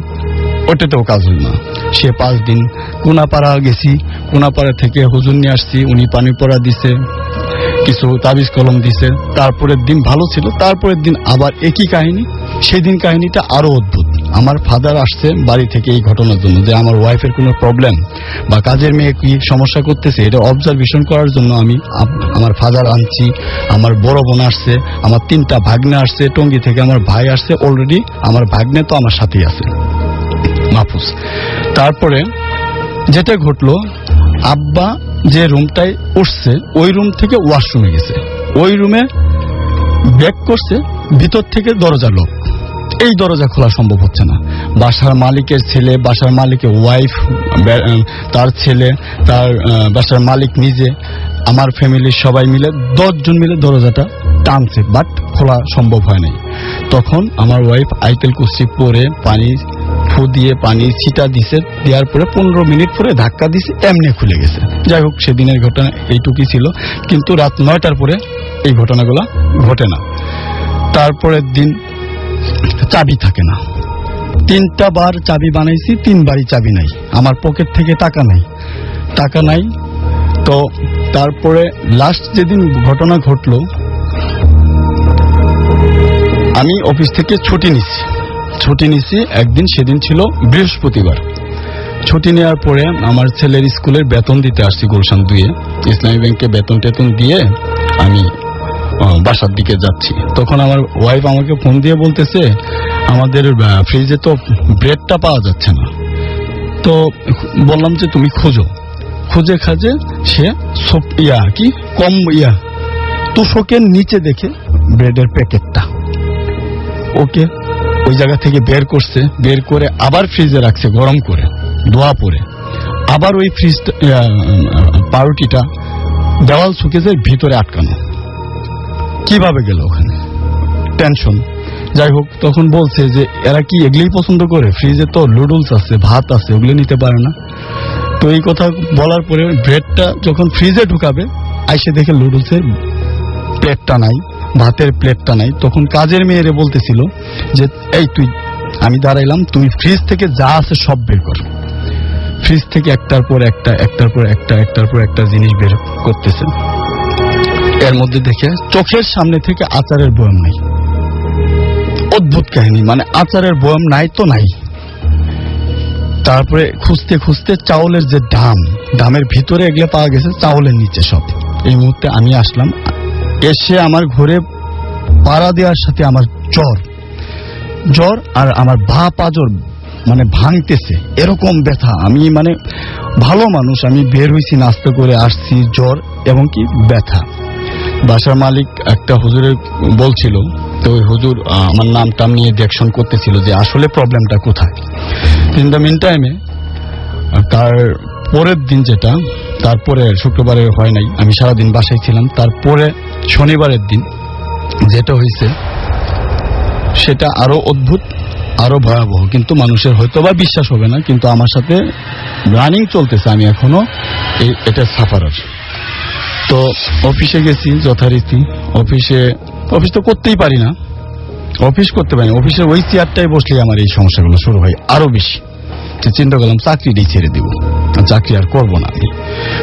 ওটাতেও কাজ হলো না। সে 5 দিন কোনাপাড়া গেছি, কোনাপাড়া থেকে হুজুর নিয়ে আসছি, উনি পানি পড়া দিছে, কিছু তাবিজ কলম দিছে। তারপরের দিন ভালো ছিল, তারপরের দিন আবার একই কাহিনী। সেদিন কাহিনীটা আরো অদ্ভুত। আমার ফাদার আসছে বাড়ি থেকে এই ঘটনার জন্য, যে আমার ওয়াইফের কোনো প্রবলেম বা কাজের মেয়ে কি সমস্যা করতেছে, এটা অবজারভেশন করার জন্য আমি আমার ফাদার আনছি। আমার বড় বোন আসছে, আমার 3টা ভাগ্নে আসছে, টঙ্গী থেকে আমার ভাই আসছে। অলরেডি আমার ভাগ্নে তো আমার সাথেই আছে, মাহফুজ। তারপরে যেটা ঘটলো, আব্বা যে রুমটায় উঠছে ওই রুম থেকে ওয়াশরুমে গেছে। ওই রুমে ব্যাক করছে, ভিতর থেকে দরজা লক। এই দরজা খোলা সম্ভব হচ্ছে না। বাসার মালিকের ছেলে, বাসার মালিকের ওয়াইফ, তার ছেলে, তার বাসার মালিক নিজে, আমার ফ্যামিলির সবাই মিলে 10 জন মিলে দরজাটা টানছে, বাট খোলা সম্ভব হয় নাই। তখন আমার ওয়াইফ আইতেল কুরসি পরে পানি ফু দিয়ে পানি ছিটা দিছে, দেওয়ার পরে 15 মিনিট পরে ধাক্কা দিছে, এমনি খুলে গেছে। যাই হোক, সেদিনের ঘটনা এইটুকুই ছিল। কিন্তু রাত 9টার পরে এই ঘটনাগুলো ঘটে না। তারপরের দিন চাবি থাকে না। 3টা বার চাবি বানাইছি, 3 বারই চাবি নাই। আমার পকেট থেকে টাকা নাই। তো তারপরে লাস্ট যেদিন ঘটনা ঘটলো, আমি অফিস থেকে ছুটি নিছি একদিন। সেদিন ছিল বৃহস্পতিবার। ছুটি নেওয়ার পরে আমার ছেলের স্কুলের বেতন দিতে আসছি গুলশান 2-এ। ইসলামী ব্যাংকে বেতন টেতন দিয়ে আমি বাসার দিকে যাচ্ছি। তখন আমার ওয়াইফ আমাকে ফোন দিয়ে বলতেছে, আমাদের ফ্রিজে তো ব্রেডটা পাওয়া যাচ্ছে না। তো বললাম যে তুমি খুঁজে খাজে সে তোষকের নিচে দেখে ব্রেডের প্যাকেটটা। ওকে ওই জায়গা থেকে বের করছে, বের করে আবার ফ্রিজে রাখছে গরম করে, ধোয়া পরে। আবার ওই পাউরুটিটা দেওয়াল শোকেজের ভিতরে আটকানো। কিভাবে গেল ওখানে? টেনশন। যাই হোক, তখন বলছে যে এরা কি এগুলোই পছন্দ করে? ফ্রিজে তো নুডলস আছে, ভাত আছে, ওগুলো নিতে পারে না। তো এই কথা বলার পরে ব্রেডটা যখন ফ্রিজে ঢুকাবে, আইসে দেখে নুডলসের প্লেটটা নাই, ভাতের প্লেটটা নাই। তখন কাজের মেয়েরে বলতেছিল যে এই আমি দাঁড়াইলাম, তুই ফ্রিজ থেকে যা আছে সব বের কর। ফ্রিজ থেকে একটার পর একটা জিনিস বের করতেছে। এর মধ্যে দেখে চোখের সামনে থেকে আচারের বয়াম নাই। অদ্ভুত কাহিনী, মানে আচারের বয়াম নাই তো নাই। তারপরে খুঁজতে খুঁজতে চাউলের যে দামের ভিতরে এগুলো পাওয়া গেছে, চাউলের নিচে সব। এই মুহূর্তে আমি আসলাম, এসে আমার ঘরে পাড়া দেওয়ার সাথে আমার জ্বর জ্বর আর আমার পাজর মানে ভাঙতেছে, এরকম ব্যথা। আমি মানে ভালো মানুষ, আমি বের হইছি, নাস্তা করে আসছি, জ্বর এবং কি ব্যথা। বাসার মালিক একটা হুজুরে বলছিল, তো ওই হুজুর আমার নাম টাম নিয়ে দেখশন করতেছিল যে আসলে প্রবলেমটা কোথায়। ইন দ্য মিন টাইমে তার পরের দিন, যেটা তারপরে শুক্রবারে হয় নাই, আমি সারাদিন বাসায় ছিলাম, তারপরে শনিবারের দিন যেটা হয়েছে সেটা আরো অদ্ভুত, আরো ভয়াবহ, কিন্তু মানুষের হয়তো বা বিশ্বাস হবে না, কিন্তু আমার সাথে রানিং চলতেছে, আমি এখনো এটা সাফারার। তো অফিসে গেছি যথারীতি, অফিস তো করতেই পারি না, অফিসের ওই চেয়ারটাই বসলে আমার এই সমস্যাগুলো শুরু হয় আরো বেশি। চিন্তা করলাম চাকরিটাই ছেড়ে দিব, চাকরি আর করবো না আমি,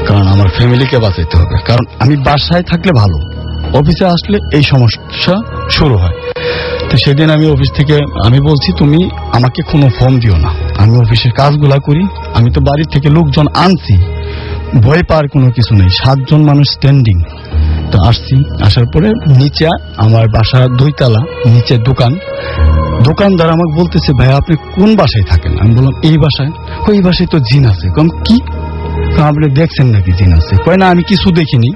কারণ আমার ফ্যামিলিকে বাঁচাইতে হবে। কারণ আমি বাসায় থাকলে ভালো, অফিসে আসলে এই সমস্যা শুরু হয়। তো সেদিন আমি অফিস থেকে আমি বলছি, তুমি আমাকে কোনো ফোন দিও না, আমি অফিসের কাজগুলা করি। আমি তো বাড়ি থেকে লোকজন আনছি, ভয় পাওয়ার কোনো কিছু নেই, 7 জন মানুষ স্ট্যান্ডিং। তো আসছি, আসার পরে নিচে আমার বাসা 2 তলা, নিচে দোকানদার আমাকে বলতেছে, ভাই আপনি কোন বাসায় থাকেন? আমি বললাম এই বাসায়। এই বাসায় তো জিন আছে। কি আপনি দেখছেন নাকি জিন আছে? কয় না, আমি কিছু দেখিনি,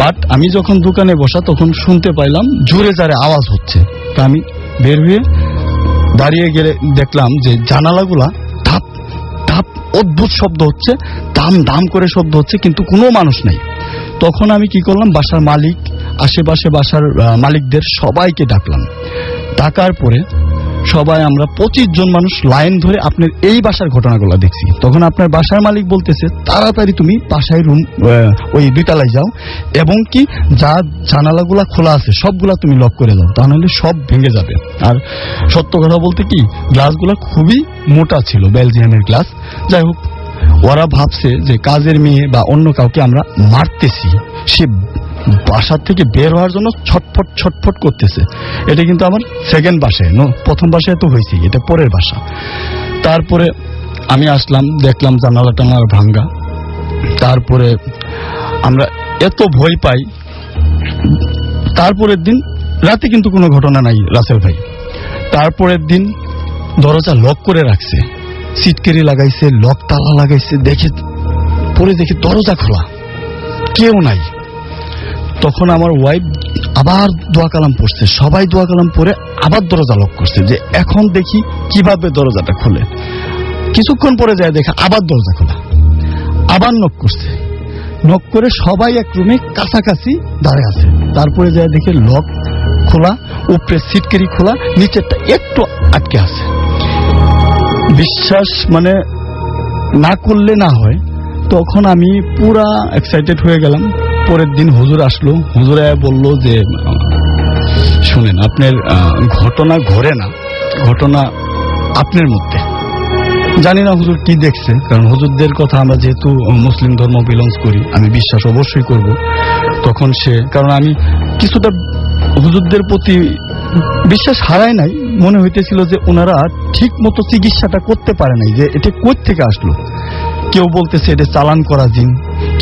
বাট আমি যখন দোকানে বসা তখন শুনতে পাইলাম জোরে জারে আওয়াজ হচ্ছে। তা আমি বের হয়ে দাঁড়িয়ে গেলে দেখলাম যে জানালাগুলা ধাপ ধাপ অদ্ভুত শব্দ হচ্ছে, দাম দাম করে শব্দ হচ্ছে, কিন্তু কোনো মানুষ নেই। তখন আমি কি করলাম, বাসার মালিক, আশেপাশে বাসার মালিকদের সবাইকে ডাকলাম। ডাকার পরে সবাই আমরা 25 জন মানুষ লাইন ধরে আপনার এই বাসার ঘটনাগুলো দেখছি। তখন আপনার বাসার মালিক বলতেছে, তাড়াতাড়ি তুমি বাসায় রুম ওই 2 তলায় যাও, এবং কি যা জানালাগুলা খোলা আছে সবগুলা তুমি লক করে দাও, তাহলে সব ভেঙে যাবে। আর সত্য কথা বলতে কি, গ্লাসগুলা খুবই মোটা ছিল, বেলজিয়ামের গ্লাস। যাই হোক, ওরা ভাবছে যে কাজের মেয়ে বা অন্য কাউকে আমরা মারতেছি, সে বাসার থেকে বের হওয়ার জন্য ছটফট করতেছে। এটা কিন্তু আমার সেকেন্ড বাসায়, প্রথম বাসায় তো হয়েছে, এটা পরের বাসা। তারপরে আমি আসলাম, দেখলাম জানালা টানালা ভাঙ্গা। তারপরে আমরা এত ভয় পাই। তারপরের দিন রাতে কিন্তু কোনো ঘটনা নাই রাসেল ভাই। তারপরের দিন দরজা লক করে রাখছে, সিটকেরি লাগাইছে, লক তালা লাগাইছে, দেখি দরজা খোলা, কেউ নাই। তখন আমার ওয়াইফ আবার দোয়া কালাম পড়ছে, সবাই দোয়া কালাম পড়ে আবার দরজা লক করছে, যে এখন দেখি কিভাবে দরজাটা খুলে। কিছুক্ষণ পরে যায় দেখে আবার দরজা খোলা, আবার নক করছে, নক করে সবাই এক রুমে কাছাকাছি দাঁড়িয়ে আছে। তারপরে যায় দেখে লক খোলা, উপরে সিটকেরি খোলা, নিচেরটা একটু আটকে আছে। বিশ্বাস মানে না করলে না হয়। তখন আমি পুরা এক্সাইটেড হয়ে গেলাম। পরের দিন হুজুর আসলো, হুজুরে বলল যে শুনেন, আপনার ঘটনা ঘরে না, ঘটনা আপনার মধ্যে। জানি না হুজুর কি দেখছে, কারণ হুজুরদের কথা আমরা যেহেতু মুসলিম ধর্ম বিলংস করি, আমি বিশ্বাস অবশ্যই করব। তখন কারণ আমি কিছুটা হুজুরদের প্রতি বিশ্বাস হারাই নাই, মনে হইতেছিল যে ওনারা ঠিক মতো চিকিৎসাটা করতে পারে নাই, যে এটা কই থেকে আসলো। কেউ বলতেছে এটা চালান করা জিন,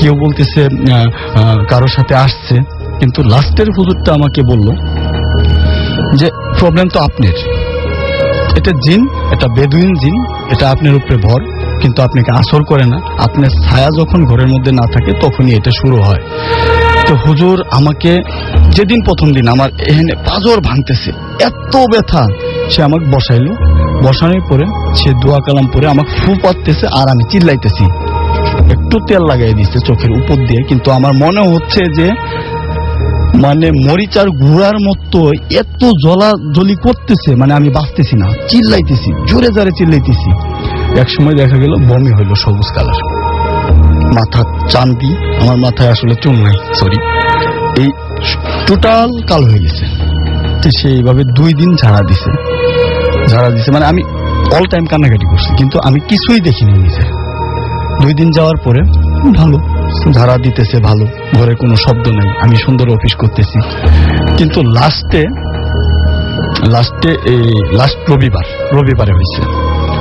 কেউ বলতেছে কারোর সাথে আসছে, কিন্তু লাস্টের হুজুরটা আমাকে বলল যে প্রবলেম তো আপনার, এটা জিন, এটা বেদুইন জিন, এটা আপনার উপরে ভর, কিন্তু আপনাকে আসর করে না। আপনার ছায়া যখন ঘরের মধ্যে না থাকে তখনই এটা শুরু হয়। তো হুজুর আমাকে যেদিন প্রথম দিন আমার এখানে পাজর ভাঙতেছে, এত ব্যথা, সে আমাকে বসাইলো। বসানোর পরে সে দোয়া কালাম পরে আমাকে ফু পাততেছে, আর আমি চিল্লাইতেছি। একটু তেল লাগাই দিচ্ছে চোখের উপর দিয়ে, কিন্তু আমার মনে হচ্ছে যে মানে মরিচার গুঁড়ার মতো এত জ্বলাজ্বলি করতেছে, মানে আমি বাঁচতেছি না, চিল্লাইতেছি, জোরে জোরে চিল্লাইতেছি। এক সময় দেখা গেল বমি হইল, সবুজ কালার, মাথা চান্দি, আমার মাথায় আসলে চুল নাই, সরি, এই টোটাল কালো হয়ে গেছে। তো সেইভাবে 2 দিন ঝাড়া দিছে, মানে আমি অল টাইম কান্নাকাটি করছি, কিন্তু আমি কিছুই দেখিনি নিজে। 2 দিন যাওয়ার পরে ভালো, ঝাড়া দিতেছে ভালো, ঘরে কোনো শব্দ নাই, আমি সুন্দর অফিস করতেছি। কিন্তু লাস্টে লাস্ট রবিবারে হয়েছে।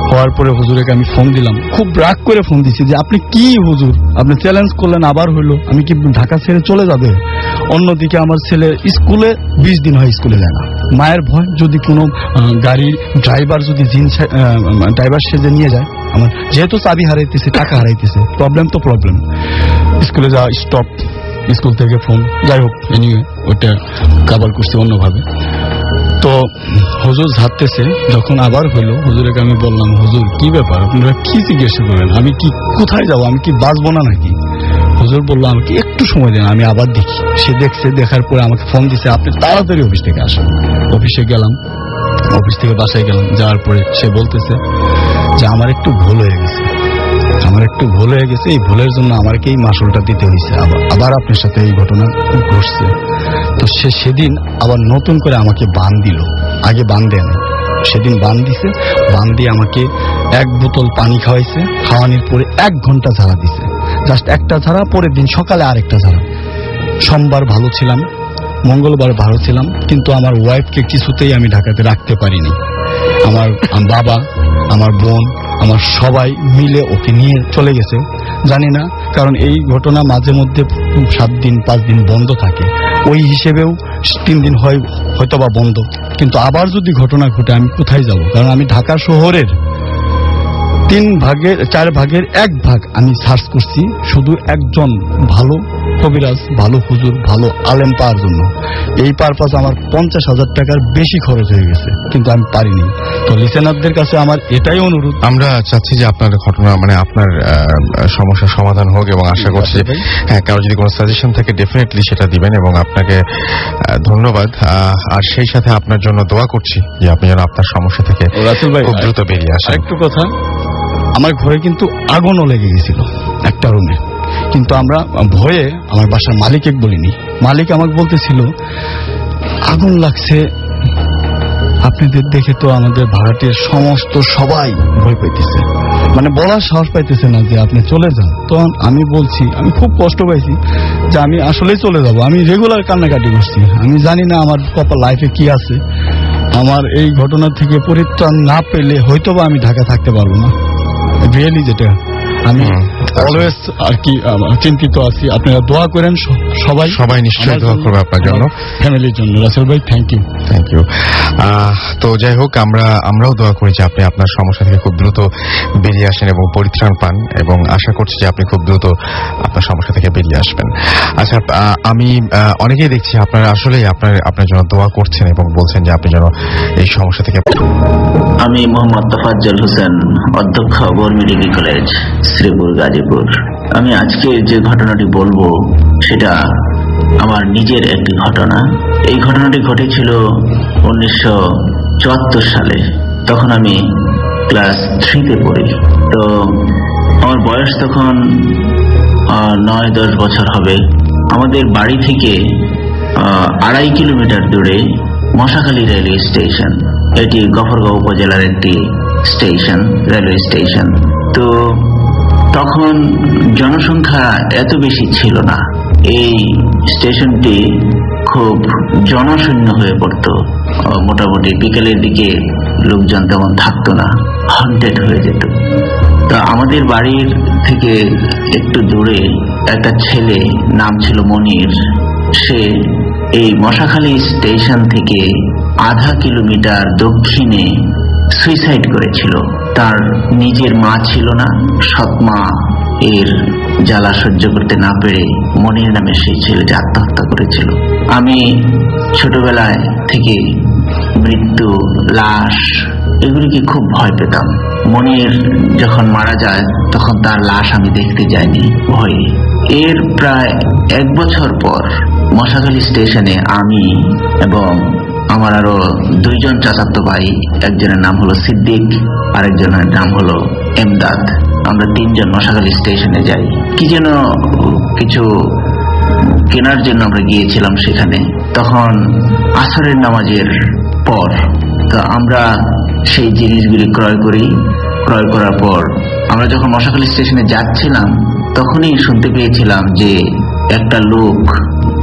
হওয়ার পরে হুজুরকে আমি ফোন দিলাম, খুব রাগ করে ফোন দিছি যে আপনি কি হুজুর, আপনি চ্যালেঞ্জ করলেন, আবার হইলো, আমি কি ঢাকা ছেড়ে চলে যাবে? অন্যদিকে আমার ছেলে স্কুলে 20 দিন হয় স্কুলে যায় না। মায়ের ভয় যদি কোনো গাড়ির ড্রাইভার যদি ড্রাইভার সেজে নিয়ে যায়, আমার যেহেতু চাবি হারাইতেছে, টাকা হারাইতেছে, প্রবলেম তো প্রবলেম, স্কুলে যাওয়া স্টপ, স্কুল থেকে ফোন, যাই হোক এনিওয়ে ওটা কাভার করছে অন্যভাবে। তো হুজুর ঝাড়তেছে, যখন আবার হইলো হুজুরকে আমি বললাম, হুজুর কি ব্যাপার, আপনারা কি জিজ্ঞাসা করেন, আমি কি কোথায় যাব, আমি কি বাঁচবো না নাকি? হুজুর বললো আমাকে একটু সময় দেন, আমি আবার দেখি। সে দেখছে, দেখার পরে আমাকে ফোন দিছে, আপনি তাড়াতাড়ি অফিস থেকে আসেন। অফিসে গেলাম, অফিস থেকে বাসায় গেলাম, যাওয়ার পরে সে বলতেছে যে আমার একটু ভুল হয়ে গেছে, আমার একটু ভুল হয়ে গেছে, এই ভুলের জন্য আমাকে এই মাসুলটা দিতে হয়েছে, আবার আপনার সাথে এই ঘটনা ঘটছে। তো সে সেদিন আবার নতুন করে আমাকে বান দিল, আগে বান দেয় না, সেদিন বান দিছে, বান দিয়ে আমাকে 1 বোতল পানি খাওয়াইছে, খাওয়ানোর পরে 1 ঘন্টা ঝাড়া দিছে, জাস্ট একটা ঝাড়া, পরের দিন সকালে আরেকটা ঝাড়া। সোমবার ভালো ছিলাম, মঙ্গলবার ভালো ছিলাম, কিন্তু আমার ওয়াইফকে কিছুতেই আমি ঢাকাতে রাখতে পারিনি। আমার বাবা, আমার বোন, আমার সবাই মিলে ওকে নিয়ে চলে গেছে, জানি না, কারণ এই ঘটনা মাঝে মধ্যে 7 দিন 5 দিন বন্ধ থাকে, ওই হিসেবেও 3 দিন হয়তোবা বন্ধ, কিন্তু আবার যদি ঘটনা ঘটে আমি কোথায় যাব? কারণ আমি ঢাকা শহরের 4 ভাগের 1 ভাগ আমি সার্চ করছি শুধু একজন ভালো কবিরাজ, ভালো হুজুর, ভালো আলেম পাওয়ার জন্য। এই পারপাস আমার 50,000 টাকার বেশি খরচ হয়ে গেছে, কিন্তু আমি পারিনি। তো লিসেনারদের কাছে আমার এটাই অনুরোধ,
আমরা চাচ্ছি যে আপনার ঘটনা মানে আপনার সমস্যার সমাধান হোক, এবং আশা করছি হ্যাঁ, কারো যদি কোনো সাজেশন থাকে ডেফিনেটলি সেটা দিবেন, এবং আপনাকে ধন্যবাদ। আর সেই সাথে আপনার জন্য দোয়া করছি যে আপনি যেন আপনার সমস্যা থেকে
রাসেল ভাই
খুব দ্রুত বেরিয়ে আসেন।
আরেকটু কথা, আমার ঘরে কিন্তু আগুনও লেগে গেছিল একটা রুমে, কিন্তু আমরা ভয়ে আমার বাসার মালিককে বলিনি। মালিক আমাকে বলতেছিল আগুন লাগছে, আপনাদের দেখে তো আমাদের ভাড়াটির সমস্ত সবাই ভয় পাইতেছে, মানে বলার সাহস পাইতেছে না যে আপনি চলে যান। তখন আমি বলছি, আমি খুব কষ্ট পাইছি যে আমি আসলেই চলে যাব। আমি রেগুলার কান্নাকাটি করছি, আমি জানি না আমার কপাল লাইফে কি আছে। আমার এই ঘটনা থেকে পরিত্রাণ না পেলে হয়তোবা আমি ঢাকা থাকতে পারবো না, রিয়েলি যেটা আমি অলওয়েজ আর কি চিন্তিত আছি। আপনারা দোয়া করেন, সবাই
নিশ্চয়ই দোয়া করবে আপনার জন্য,
ফ্যামিলির জন্য। রাসেল ভাই থ্যাংক ইউ।
তো যাই হোক, আমরাও দোয়া করি যে আপনি আপনার সমস্যা থেকে খুব দ্রুত বেরিয়ে আসেন এবং পরিত্রাণ পান, এবং আশা করছি যে আপনি খুব দ্রুত আপনার সমস্যা থেকে বেরিয়ে আসবেন। আচ্ছা, আমি অনেকেই দেখছি আপনারা আসলেই আপনার জন্য দোয়া করছেন এবং বলছেন যে আপনি যেন এই সমস্যা থেকে।
আমি মোহাম্মদ তোফাজ্জল হোসেন, অধ্যক্ষ বর্মি ডিগ্রি কলেজ, শ্রীপুর, গাজীপুর। আমি আজকে যে ঘটনাটি বলবো সেটা আমার নিজের একটি ঘটনা। এই ঘটনাটি ঘটেছিল 1974 সালে। তখন আমি ক্লাস 3-তে পড়ি। তো আমার বয়স তখন 9-10 বছর হবে। আমাদের বাড়ি থেকে 2.5 কিলোমিটার দূরে মশাখালী রেলওয়ে স্টেশন, এটি গফরগাঁও উপজেলার একটি স্টেশন, রেলওয়ে স্টেশন। তো তখন জনসংখ্যা এত বেশি ছিল না, এই স্টেশনটি খুব জনশূন্য হয়ে পড়তো। মোটামুটি বিকেলের দিকে লোকজন তেমন থাকতো না, হন্টেড হয়ে যেত। তা আমাদের বাড়ির থেকে একটু দূরে একটা ছেলে, নাম ছিল মনির, সে এই মশাখালী স্টেশন থেকে 0.5 কিলোমিটার দক্ষিণে সুইসাইড করেছিল। তার নিজের মা ছিল না, সৎ মা এর জ্বালা সহ্য করতে না পেরে মনির নামে সেই ছেলেটি আত্মহত্যা করেছিল। আমি ছোটবেলায় থেকে মৃত্যু, লাশ এগুলিকে খুব ভয় পেতাম। মনির যখন মারা যায় তখন তার লাশ আমি দেখতে যাইনি, ভয়ে। এর প্রায় 1 বছর পর মশাখালী স্টেশনে আমি এবং আমার আরো 2 জন চাচাতো ভাই, একজনের নাম হলো সিদ্দিক, আরেকজনের নাম হলো এমদাদ, আমরা 3 জন মশাখালী স্টেশনে যাই। কি যেন কিছু কেনার জন্য আমরা গিয়েছিলাম সেখানে। তখন আসরের নামাজের পর তো আমরা সেই জিনিসগুলি ক্রয় করি। ক্রয় করার পর আমরা যখন মশাখালী স্টেশনে যাচ্ছিলাম তখনই শুনতে পেয়েছিলাম যে একটা লোক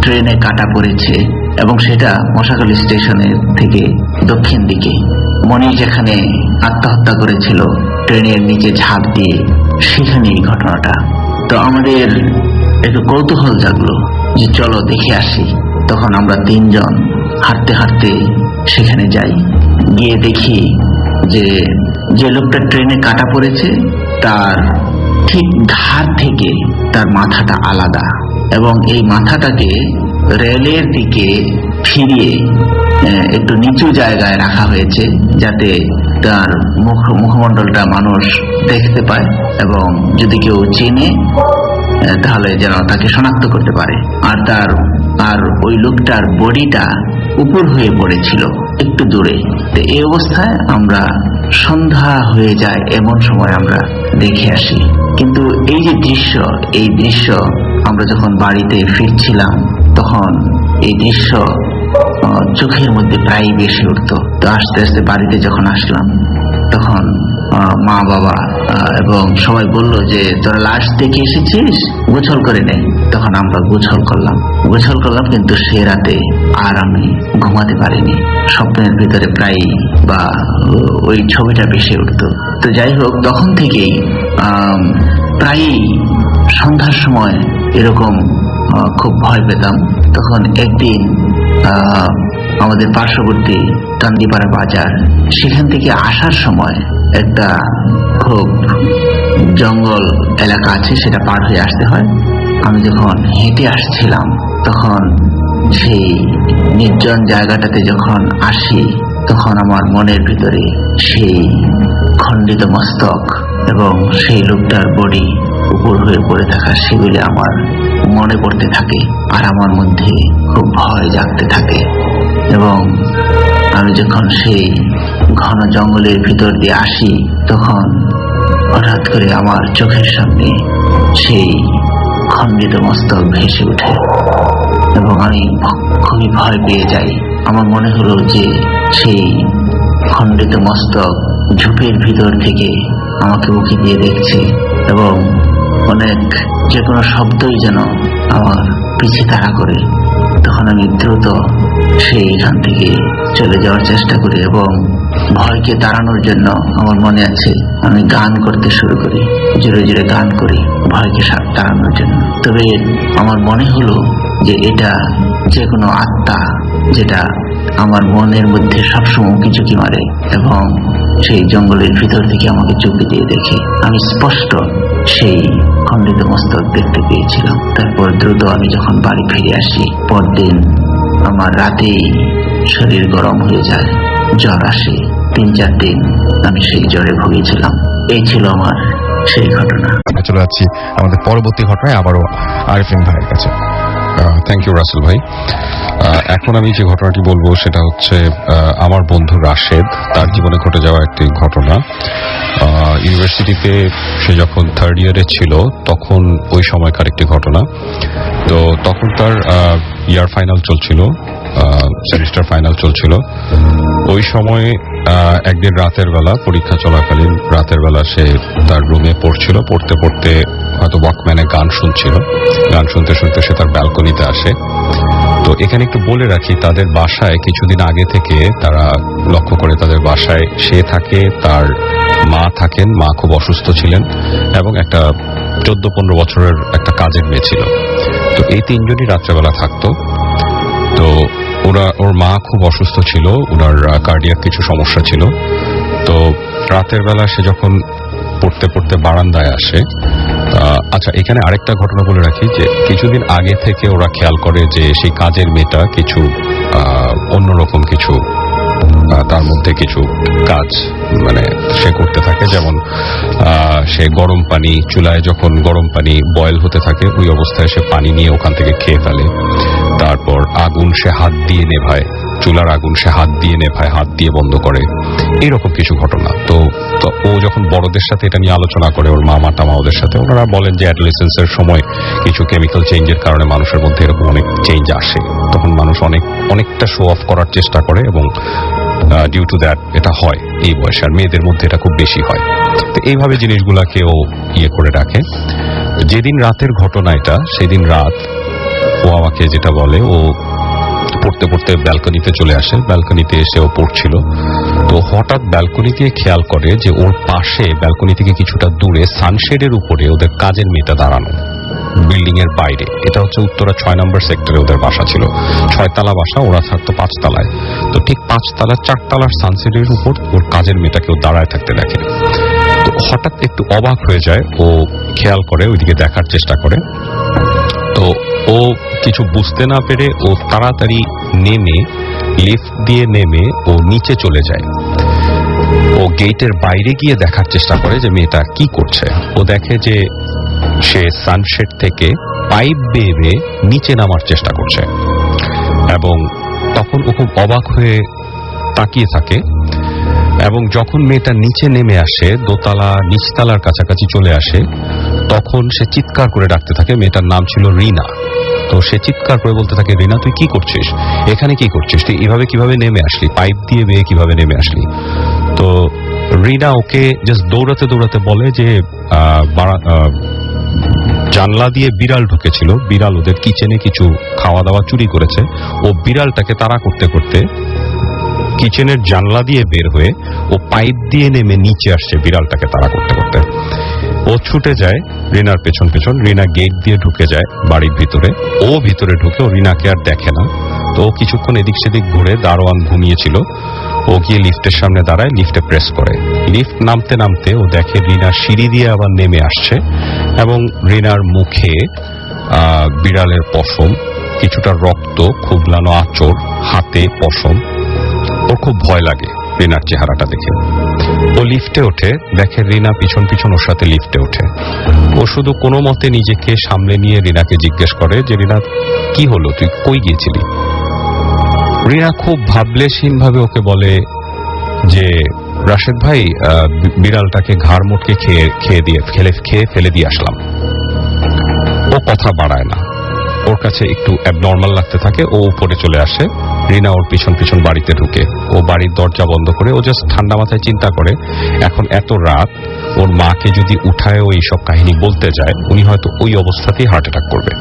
ট্রেনে কাটা পড়েছে, এবং সেটা মশাখালী স্টেশনের থেকে দক্ষিণ দিকে। মনি যেখানে আত্মহত্যা করেছিল ট্রেনের নিচে ঝাঁপ দিয়ে, সেখানে এই ঘটনাটা। তো আমাদের একটু কৌতূহল জাগলো যে চলো দেখে আসি। তখন আমরা তিনজন হাঁটতে হাঁটতে সেখানে যাই। গিয়ে দেখি যে লোকটা ট্রেনে কাটা পড়েছে তার ঠিক ঘাড় থেকে তার মাথাটা আলাদা, এবং এই মাথাটাকে রেলের দিকে ফিরিয়ে একটু নিচু জায়গায় রাখা হয়েছে, যাতে তার মুখমণ্ডলটা মানুষ দেখতে পায় এবং যদি কেউ চেনে তাহলে যেন তাকে শনাক্ত করতে পারে। আর ওই লোকটার বডিটা উপর হয়ে পড়েছিল একটু দূরে। তো এই অবস্থায় আমরা সন্ধ্যা হয়ে যায় এমন সময় আমরা দেখে আসি। কিন্তু এই দৃশ্য আমরা যখন বাড়িতে ফিরছিলাম তখন এই দৃশ্য চোখের মধ্যে প্রায় বেশি উঠতো। তো আস্তে আস্তে বাড়িতে যখন আসলাম তখন মা বাবা এবং সবাই বলল যে তোরা লাশ দেখে এসেছিস, গোসল করে নেই। তখন আমরা গোসল করলাম, কিন্তু সে রাতে আর আমি ঘুমাতে পারিনি। স্বপ্নের ভিতরে প্রায় বা ওই ছবিটা বেশি উঠতো। তো যাই হোক, তখন থেকেই প্রায়ই সন্ধ্যার সময় এরকম খুব ভয় পেতাম। তখন একদিন আমাদের পার্শ্ববর্তী কান্দিপাড়া বাজার, সেখান থেকে আসার সময় একটা খুব জঙ্গল এলাকা আছে, সেটা পার হয়ে আসতে হয়। আমি যখন হেঁটে আসছিলাম তখন সেই নির্জন জায়গাটাতে যখন আসি তখন আমার মনের ভিতরে সেই খণ্ডিত মস্তক এবং সেই লোকটার বডি উপর হয়ে পড়ে থাকা সেগুলি আমার মনে পড়তে থাকে, আর আমার মধ্যে খুব ভয় জাগতে থাকে। এবং আমি যখন সেই ঘন জঙ্গলের ভিতর দিয়ে আসি তখন হঠাৎ করে আমার চোখের সামনে সেই খণ্ডিত মস্তক ভেসে ওঠে এবং আমি খুবই ভয় পেয়ে যাই। আমার মনে হলো যে সেই খণ্ডিত মস্তক ঝোপের ভিতর থেকে আমাকে উঁকি দিয়ে দেখছে এবং যে কোনো শব্দই যেন আমার পিছে তাড়া করে। তখন আমি দ্রুত সেইখান থেকে চলে যাওয়ার চেষ্টা করি এবং ভয়কে তাড়ানোর জন্য আমার মনে আছে আমি গান করতে শুরু করি, জোরে জোরে গান করি ভয়কে তাড়ানোর জন্য। তবে আমার মনে হলো যে এটা যে কোনো আত্মা যেটা আমার মনের মধ্যে সবসময় উঁকি মারে এবং সেই জঙ্গলের ভিতর থেকে আমাকে চুপি দিয়ে দেখে। আমি স্পষ্ট সেই খণ্ডিত মস্তক দেখতে পেয়েছিলাম। তারপর দ্রুত আমি যখন বাড়ি ফিরে আসি, পরদিন আমার রাতেই শরীর গরম হয়ে যায়, জ্বর আসে। 3-4 দিন আমি সেই জ্বরে ভুগেছিলাম। এই ছিল আমার সেই ঘটনা।
চলে যাচ্ছি আমাদের পরবর্তী ঘটনায় আবারও আরিফিন ভাইয়ের কাছে।
থ্যাংক ইউ রাসেল ভাই। এখন আমি যে ঘটনাটি বলবো সেটা হচ্ছে আমার বন্ধু রাশেদ, তার জীবনে ঘটে যাওয়া একটি ঘটনা। ইউনিভার্সিটিতে সে যখন 3rd ইয়ারে ছিল তখন ওই সময়কার একটি ঘটনা। তো তখন তার ইয়ার ফাইনাল চলছিল, সেমিস্টার ফাইনাল চলছিল। ওই সময় একদিন রাতের বেলা, পরীক্ষা চলাকালীন রাতের বেলা সে তার রুমে পড়তে পড়তে হয়তো ওয়াকম্যানে গান শুনছিল। গান শুনতে শুনতে সে তার ব্যালকনিতে আসে। তো এখানে একটু বলে রাখি, তাদের বাসায় কিছুদিন আগে থেকে তারা লক্ষ্য করে তাদের বাসায় সে থাকে, তার মা থাকেন, মা খুব অসুস্থ ছিলেন এবং একটা 14-15 বছরের একটা কাজের মেয়ে ছিল। তো এই 3জনই রাত্রেবেলা থাকতো। তো ওর মা খুব অসুস্থ ছিল, ওনার কার্ডিয়াক কিছু সমস্যা ছিল। তো রাতের বেলা সে যখন পড়তে বারান্দায় আসে। আচ্ছা, এখানে আরেকটা ঘটনা বলে রাখি যে কিছুদিন আগে থেকে ওরা খেয়াল করে যে সেই কাজের মেয়েটা কিছু অন্যরকম কিছু তার মধ্যে কিছু কাজ সে করতে থাকে। যেমন সে গরম পানি, চুলায় যখন গরম পানি বয়েল হতে থাকে ওই অবস্থায় সে পানি নিয়ে ওখান থেকে খেয়ে ফেলে। তারপর আগুন সে হাত দিয়ে নেভায়, চুলার আগুন সে হাত দিয়ে নেভায়, হাত দিয়ে বন্ধ করে, এরকম কিছু ঘটনা। তো ও যখন বড়দের সাথে এটা নিয়ে আলোচনা করে, ওর মামা টামা ওদের সাথে, ওনারা বলেন যে অ্যাডোলেসেন্সের সময় কিছু কেমিক্যাল চেঞ্জের কারণে মানুষের মধ্যে এরকম অনেক চেঞ্জ আসে। তখন মানুষ অনেকটা শো অফ করার চেষ্টা করে এবং ডিউ টু দ্যাট এটা হয় এই বয়সে, আর মেয়েদের মধ্যে এটা খুব বেশি হয়। তো এইভাবে জিনিসগুলাকে ও করে রাখে। যেদিন রাতের ঘটনা এটা, সেদিন রাত ও আমাকে যেটা বলে, ও পড়তে ব্যালকনিতে চলে আসে। ব্যালকনিতে এসে ও পড়ছিল। তো হঠাৎ ব্যালকনি দিয়ে খেয়াল করে যে ওর পাশে ব্যালকনি থেকে কিছুটা দূরে সানশেডের উপরে ওদের কাজের মেয়েটা দাঁড়ানো। বিল্ডিং এর বাইরে। এটা হচ্ছে উত্তরা 6 নম্বর সেক্টরে ওদের বাসা ছিল, 6 তলা বাসা, ওরা থাকতো 5 তলায়। তো ঠিক 5 তলা 4 তলার সানসেটের উপর ওর কাজের মেয়েটাকে ও দাঁড়ায় থাকতে দেখে। তো হঠাৎ একটু অবাক হয়ে যায়, ও খেয়াল করে ওইদিকে দেখার চেষ্টা করে। তো ও কিছু বুঝতে না পেরে ও তাড়াতাড়ি নেমে, লিফট দিয়ে নেমে ও নিচে চলে যায়। ও গেটের বাইরে গিয়ে দেখার চেষ্টা করে যে মেয়েটা কি করছে। ও দেখে যে সে সানসেট থেকে পাইপ বেয়ে নিচে নামার চেষ্টা করছে, এবং তখন ও খুব অবাক হয়ে তাকিয়ে থাকে। এবং যখন মেয়েটা নিচে নেমে আসে, দোতলা নিচতলার কাছাকাছি চলে আসে, তখন সে চিৎকার করে ডাকতে থাকে। মেয়েটার নাম ছিল রিনা। তো সে চিৎকার করে বলতে থাকে, রিনা তুই কি করছিস, এখানে কি করছিস, তুই এভাবে কিভাবে নেমে আসলি, পাইপ দিয়ে বেয়ে কিভাবে নেমে আসলি? তো রিনা ওকে জাস্ট দৌড়াতে দৌড়াতে বলে যে জানলা দিয়ে বিড়াল ঢুকেছিল, বিড়াল ওদের কিচেনে কিছু খাওয়া দাওয়া চুরি করেছে। ও বিড়ালটাকে তাড়া করতে করতে কিচেনের জানলা দিয়ে বের হয়ে ও পাইপ দিয়ে নেমে নিচে আসছে বিড়ালটাকে তাড়া করতে করতে। ও ছুটে যায় রিনার পেছন পেছন। রিনা গেট দিয়ে ঢুকে যায় বাড়ির ভিতরে। ও ভিতরে ঢুকে ও রিনাকে আর দেখে না। তো ও কিছুক্ষণ এদিক সেদিক ঘুরে, দারোয়ান ঘুমিয়েছিল, ও গিয়ে লিফটের সামনে দাঁড়ায়, লিফটে প্রেস করে। লিফট নামতে নামতে ও দেখে রিনা সিঁড়ি দিয়ে আবার নেমে আসছে, এবং রিনার মুখে বিড়ালের পশম, কিছুটা রক্ত, খুবলানো আঁচড়, হাতে পশম। ওর খুব ভয় লাগে রিনার চেহারাটা দেখে। ও লিফটে ওঠে, দেখে রিনা পিছন পিছন ওর সাথে লিফটে ওঠে। ও শুধু কোনো মতে নিজেকে সামলে নিয়ে রিনাকে জিজ্ঞেস করে যে রিনা কি হলো, তুই কই গিয়েছিলি? রিনা খুব ভাবলেশহীন ভাবে ওকে বলে যে রাশেদ ভাই, বিড়ালটাকে ঘাড় মোটকে খেয়ে ফেলে দিয়ে আসলাম। ও কথা বাড়ায় না, ওর কাছে একটু অ্যাবনর্মাল লাগতে থাকে। ও উপরে চলে আসে, রিনা ওর পিছন পিছন বাড়িতে ঢুকে। ও বাড়ির দরজা বন্ধ করে ও জাস্ট ঠান্ডা মাথায় চিন্তা করে, এখন এত রাত, ওর মাকে যদি উঠায় ও এইসব কাহিনী বলতে যায়, উনি হয়তো ওই অবস্থাতেই হার্ট অ্যাটাক করবে।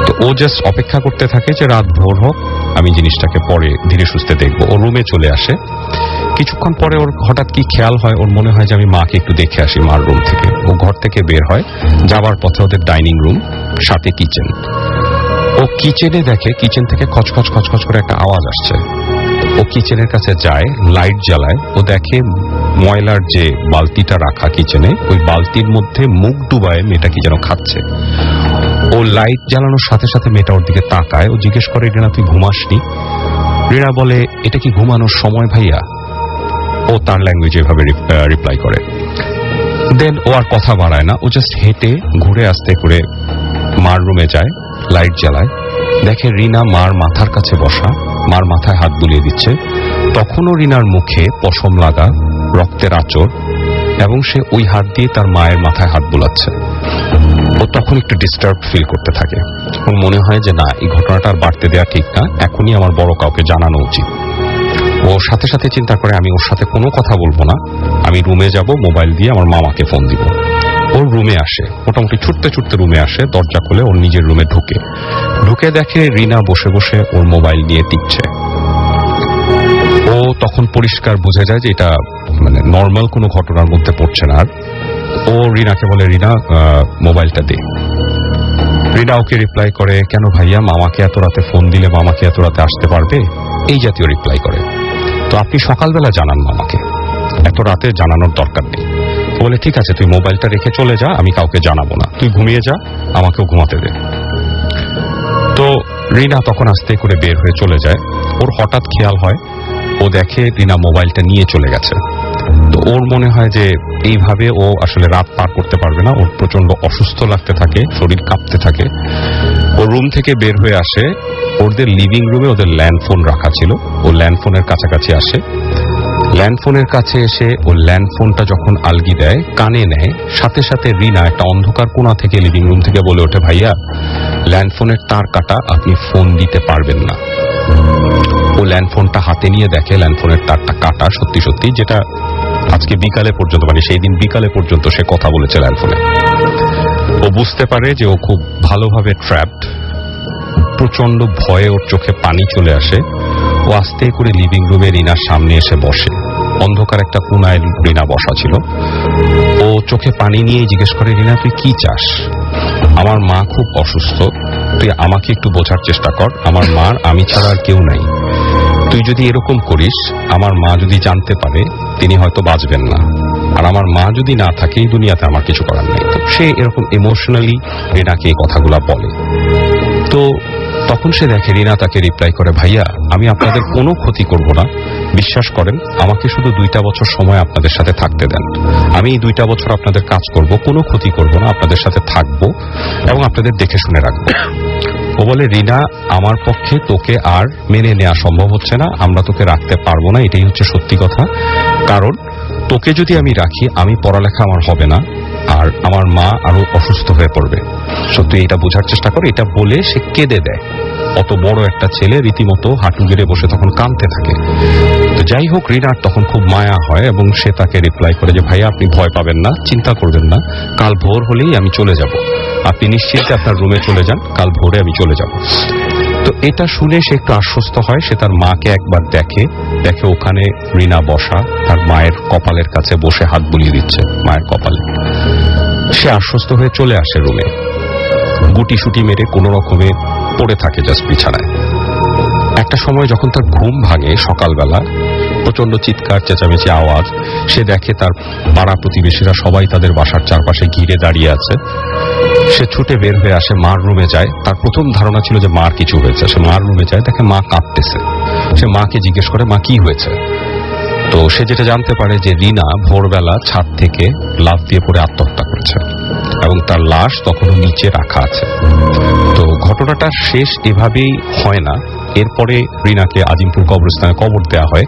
তো ও জাস্ট অপেক্ষা করতে থাকে যে রাত ভোর হোক, আমি জিনিসটাকে পরে ধীরে সুস্থে দেখবো। ও রুমে চলে আসে। কিছুক্ষণ পরে ওর হঠাৎ কি খেয়াল হয়, ওর মনে হয় যে আমি মাকে একটু দেখে আসি মার রুম থেকে। ও ঘর থেকে বের হয়, যাবার পথে ওদের ডাইনিং রুম, সাথে কিচেন। ও কিচেনে দেখে কিচেন থেকে খচখচ খচখচ করে একটা আওয়াজ আসছে। ও কিচেনের কাছে যায়, লাইট জ্বালায়। ও দেখে ময়লার যে বালতিটা রাখা কিচেনে, ওই বালতির মধ্যে মুখ ডুবায় মেয়েটা কি যেন খাচ্ছে। ও লাইট জ্বালানোর সাথে সাথে মেয়েটা ওর দিকে তাকায়। ও জিজ্ঞেস করে, রিনা তুই ঘুমাসনি? রিনা বলে, এটা কি ঘুমানোর সময় ভাইয়া? ও তার ল্যাঙ্গুয়েজে এভাবে রিপ্লাই করে। দেন ও আর কথা বাড়ায় না, ও জাস্ট হেঁটে ঘুরে আস্তে করে মার রুমে যায়, লাইট জ্বালায়, দেখে রিনা মার মাথার কাছে বসা, মার মাথায় হাত বুলিয়ে দিচ্ছে। তখনও রিনার মুখে পশম লাগা, রক্তের আঁচড়, এবং সে ওই হাত দিয়ে তার মায়ের মাথায় হাত বুলাচ্ছে। ও তখন একটু ডিস্টার্ব ফিল করতে থাকে। ওর মনে হয় যে না, এই ঘটনাটা আর বাড়তে দেওয়া ঠিক না, এখনই আমার বড় কাউকে জানানো উচিত। ও সাথে সাথে চিন্তা করে, আমি ওর সাথে কোনো কথা বলবো না, আমি রুমে যাব, মোবাইল দিয়ে আমার মামাকে ফোন দিব। ওর রুমে আসে, মোটামুটি ছুটতে ছুটতে রুমে আসে, দরজা খুলে ওর নিজের রুমে ঢুকে দেখে রিনা বসে বসে ওর মোবাইল নিয়ে টিপছে। ও তখন পরিষ্কার বুঝে যায় যে এটা মানে নর্মাল কোনো ঘটনার মধ্যে পড়ছে না। আর ও রিনাকে বলে, রিনা মোবাইলটা দে। রিনা ওকে রিপ্লাই করে, কেন ভাইয়া, মামাকে এত রাতে ফোন দিলে মামাকে এত রাতে আসতে পারবে? এই জাতীয় রিপ্লাই করে। তো আপনি সকালবেলা জানান মামাকে, এত রাতে জানানোর দরকার নেই। বলে ঠিক আছে, তুই মোবাইলটা রেখে চলে যা, আমি কাউকে জানাবো না, তুই ঘুমিয়ে যা, আমাকেও ঘুমাতে দে। তো রিনা তখন আস্তে করে বের হয়ে চলে যায়। ওর হঠাৎ খেয়াল হয়, ও দেখে রিনা মোবাইলটা নিয়ে চলে গেছে। তো ওর মনে হয় যে এইভাবে ও আসলে রাত পার করতে পারবে না। ওর প্রচন্ড অসুস্থ লাগতে থাকে, শরীর কাঁপতে থাকে। ও রুম থেকে বের হয়ে আসে, ওদের লিভিং রুমে ওদের ল্যান্ডফোন রাখা ছিল। ও ল্যান্ডফোনের কাছাকাছি আসে, ল্যান্ডফোনের কাছে এসে ও ল্যান্ডফোনটা যখন আলগি দেয়, কানে নেয়, সাথে সাথে রিনা একটা অন্ধকার কোণা থেকে লিভিং রুম থেকে বলে ওঠে, ভাইয়া ল্যান্ডফোনের তার কাটা, আপনি ফোন দিতে পারবেন না। ও ল্যান্ডফোনটা হাতে নিয়ে দেখে ল্যান্ডফোনের তারটা কাটা সত্যি সত্যি, যেটা আজকে বিকালে পর্যন্ত, মানে সেই দিন বিকালে পর্যন্ত সে কথা বলেছে ল্যান্ডফোনে। ও বুঝতে পারে যে ও খুব ভালোভাবে ট্র্যাপড। প্রচন্ড ভয়ে ওর চোখে পানি চলে আসে। ও আস্তে করে লিভিং রুমে রিনার সামনে এসে বসে। অন্ধকার একটা কোণায় রিনা বসা ছিল। ও চোখে পানি নিয়ে জিজ্ঞেস করে, রিনা তুই কি চাস? আমার মা খুব অসুস্থ, তুই আমাকে একটু বোঝার চেষ্টা কর, আমার মার আমি ছাড়া আর কেউ নাই, তুই যদি এরকম করিস আমার মা যদি জানতে পারে তিনি হয়তো বাঁচবেন না, আর আমার মা যদি না থাকে এই দুনিয়াতে আমার কিছু করার নেই। তো সে এরকম ইমোশনালি রিনাকে এই কথাগুলা বলে। তো তখন সে দেখে রিনা তাকে রিপ্লাই করে, ভাইয়া আমি আপনাদের কোনো ক্ষতি করব না, বিশ্বাস করেন, আমাকে শুধু 2টা বছর সময় আপনাদের সাথে থাকতে দেন, আমি এই 2টা বছর আপনাদের কাজ করব, কোনো ক্ষতি করব না, আপনাদের সাথে থাকবো এবং আপনাদের দেখে শুনে রাখবো। ও বলে, রিনা আমার পক্ষে তোকে আর মেনে নেওয়া সম্ভব হচ্ছে না, আমরা তোকে রাখতে পারবো না, এটাই হচ্ছে সত্যি কথা, কারণ তোকে যদি আমি রাখি আমি পড়ালেখা আমার হবে না, আর আমার মা আরো অসুস্থ হয়ে পড়বে, সত্যি এটা বোঝার চেষ্টা করে। এটা বলে সে কেঁদে দেয়। অত বড় একটা ছেলে রীতিমতো হাঁটু গেড়ে বসে তখন কাঁদতে থাকে। তো যাই হোক, রিনার তখন খুব মায়া হয় এবং সে তাকে রিপ্লাই করে যে, ভাইয়া আপনি ভয় পাবেন না, চিন্তা করবেন না, কাল ভোর হলেই আমি চলে যাব, আপনি নিশ্চিন্তে আপনার রুমে চলে যান, কাল ভোরে আমি চলে যাব। তো এটা শুনে সে একটু আশ্বস্ত হয়। সে তার মাকে একবার দেখে ওখানে রিনা বসা, তার মায়ের কপালের কাছে বসে হাত বুলিয়ে দিচ্ছে মায়ের কপালে। সে আশ্বস্ত হয়ে চলে আসে রুমে, গুটি সুটি মেরে কোনো রকমে পড়ে থাকে জাস্ট বিছানায়। একটা সময় যখন তার ঘুম ভাঙে সকালবেলা, প্রচন্ড চিৎকার চেঁচামেচি আওয়াজ, সে দেখে তার পাড়া প্রতিবেশীরা সবাই তাদের বাসার চারপাশে ঘিরে দাঁড়িয়ে আছে। সে ছুটে বের হয়ে আসে, মার রুমে যায়। তার প্রথম ধারণা ছিল যে মার কিছু হয়েছে। সে মার রুমে যায়, দেখে মা কাঁদতেছে। সে মাকে জিজ্ঞেস করে, মা কি হয়েছে? তো সে যেটা জানতে পারে যে রিনা ভোরবেলা ছাদ থেকে লাফ দিয়ে পড়ে আত্মহত্যা করেছে এবং তার লাশ তখনও নিচে রাখা আছে। তো ঘটনাটা শেষ এভাবেই হয় না, এরপরে রিনাকে আজিমপুর কবরস্থানে কবর দেওয়া হয়।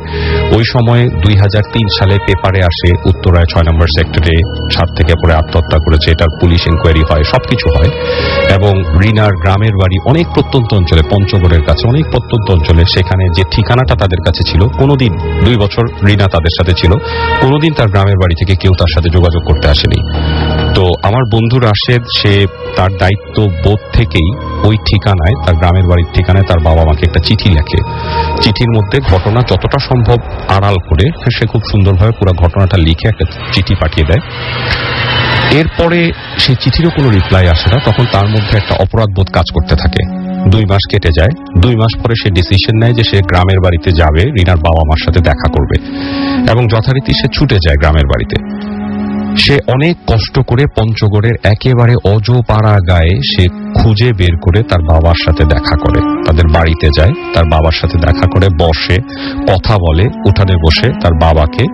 ওই সময় 2003 সালে পেপারে আসে উত্তরায় 6 নম্বর সেক্টরে ছাদ থেকে পড়ে আত্মহত্যা করেছে, এটার পুলিশ ইনকোয়ারি হয়, সবকিছু হয়। এবং রিনার গ্রামের বাড়ি অনেক প্রত্যন্ত অঞ্চলে, পঞ্চগড়ের কাছে অনেক প্রত্যন্ত অঞ্চলে, সেখানে যে ঠিকানাটা তাদের কাছে ছিল, কোনোদিন 2 বছর রিনা তাদের সাথে ছিল, কোনোদিন তার গ্রামের বাড়ি থেকে কেউ তার সাথে যোগাযোগ করতে আসেনি। তো আমার বন্ধু রাশেদ, সে তার দায়িত্ব বোধ থেকেই ওই ঠিকানায়, তার গ্রামের বাড়ির ঠিকানায় তার বাবা মাকে একটা চিঠি লেখে। চিঠির মধ্যে ঘটনা যতটা সম্ভব আড়াল করে সে খুব সুন্দরভাবে পুরো ঘটনাটা লিখে একটা চিঠি পাঠিয়ে দেয়। এরপরে সেই চিঠিরও কোনো রিপ্লাই আসে না। তখন তার মধ্যে একটা অপরাধ বোধ কাজ করতে থাকে। 2 মাস কেটে যায়। 2 মাস পরে সে ডিসিশন নেয় যে সে গ্রামের বাড়িতে যাবে, রিনার বাবা মার সাথে দেখা করবে, এবং যথারীতি সে ছুটে যায় গ্রামের বাড়িতে। সে অনেক কষ্ট করে পঞ্চগড়ের একেবারে অজপাড়া গায়ে সে খুঁজে বের করে তার বাবার সাথে দেখা করে, তাদের বাড়িতে যায়, তার বাবার সাথে দেখা করে, বসে কথা বলে, উঠানে বসে তার বাবাকে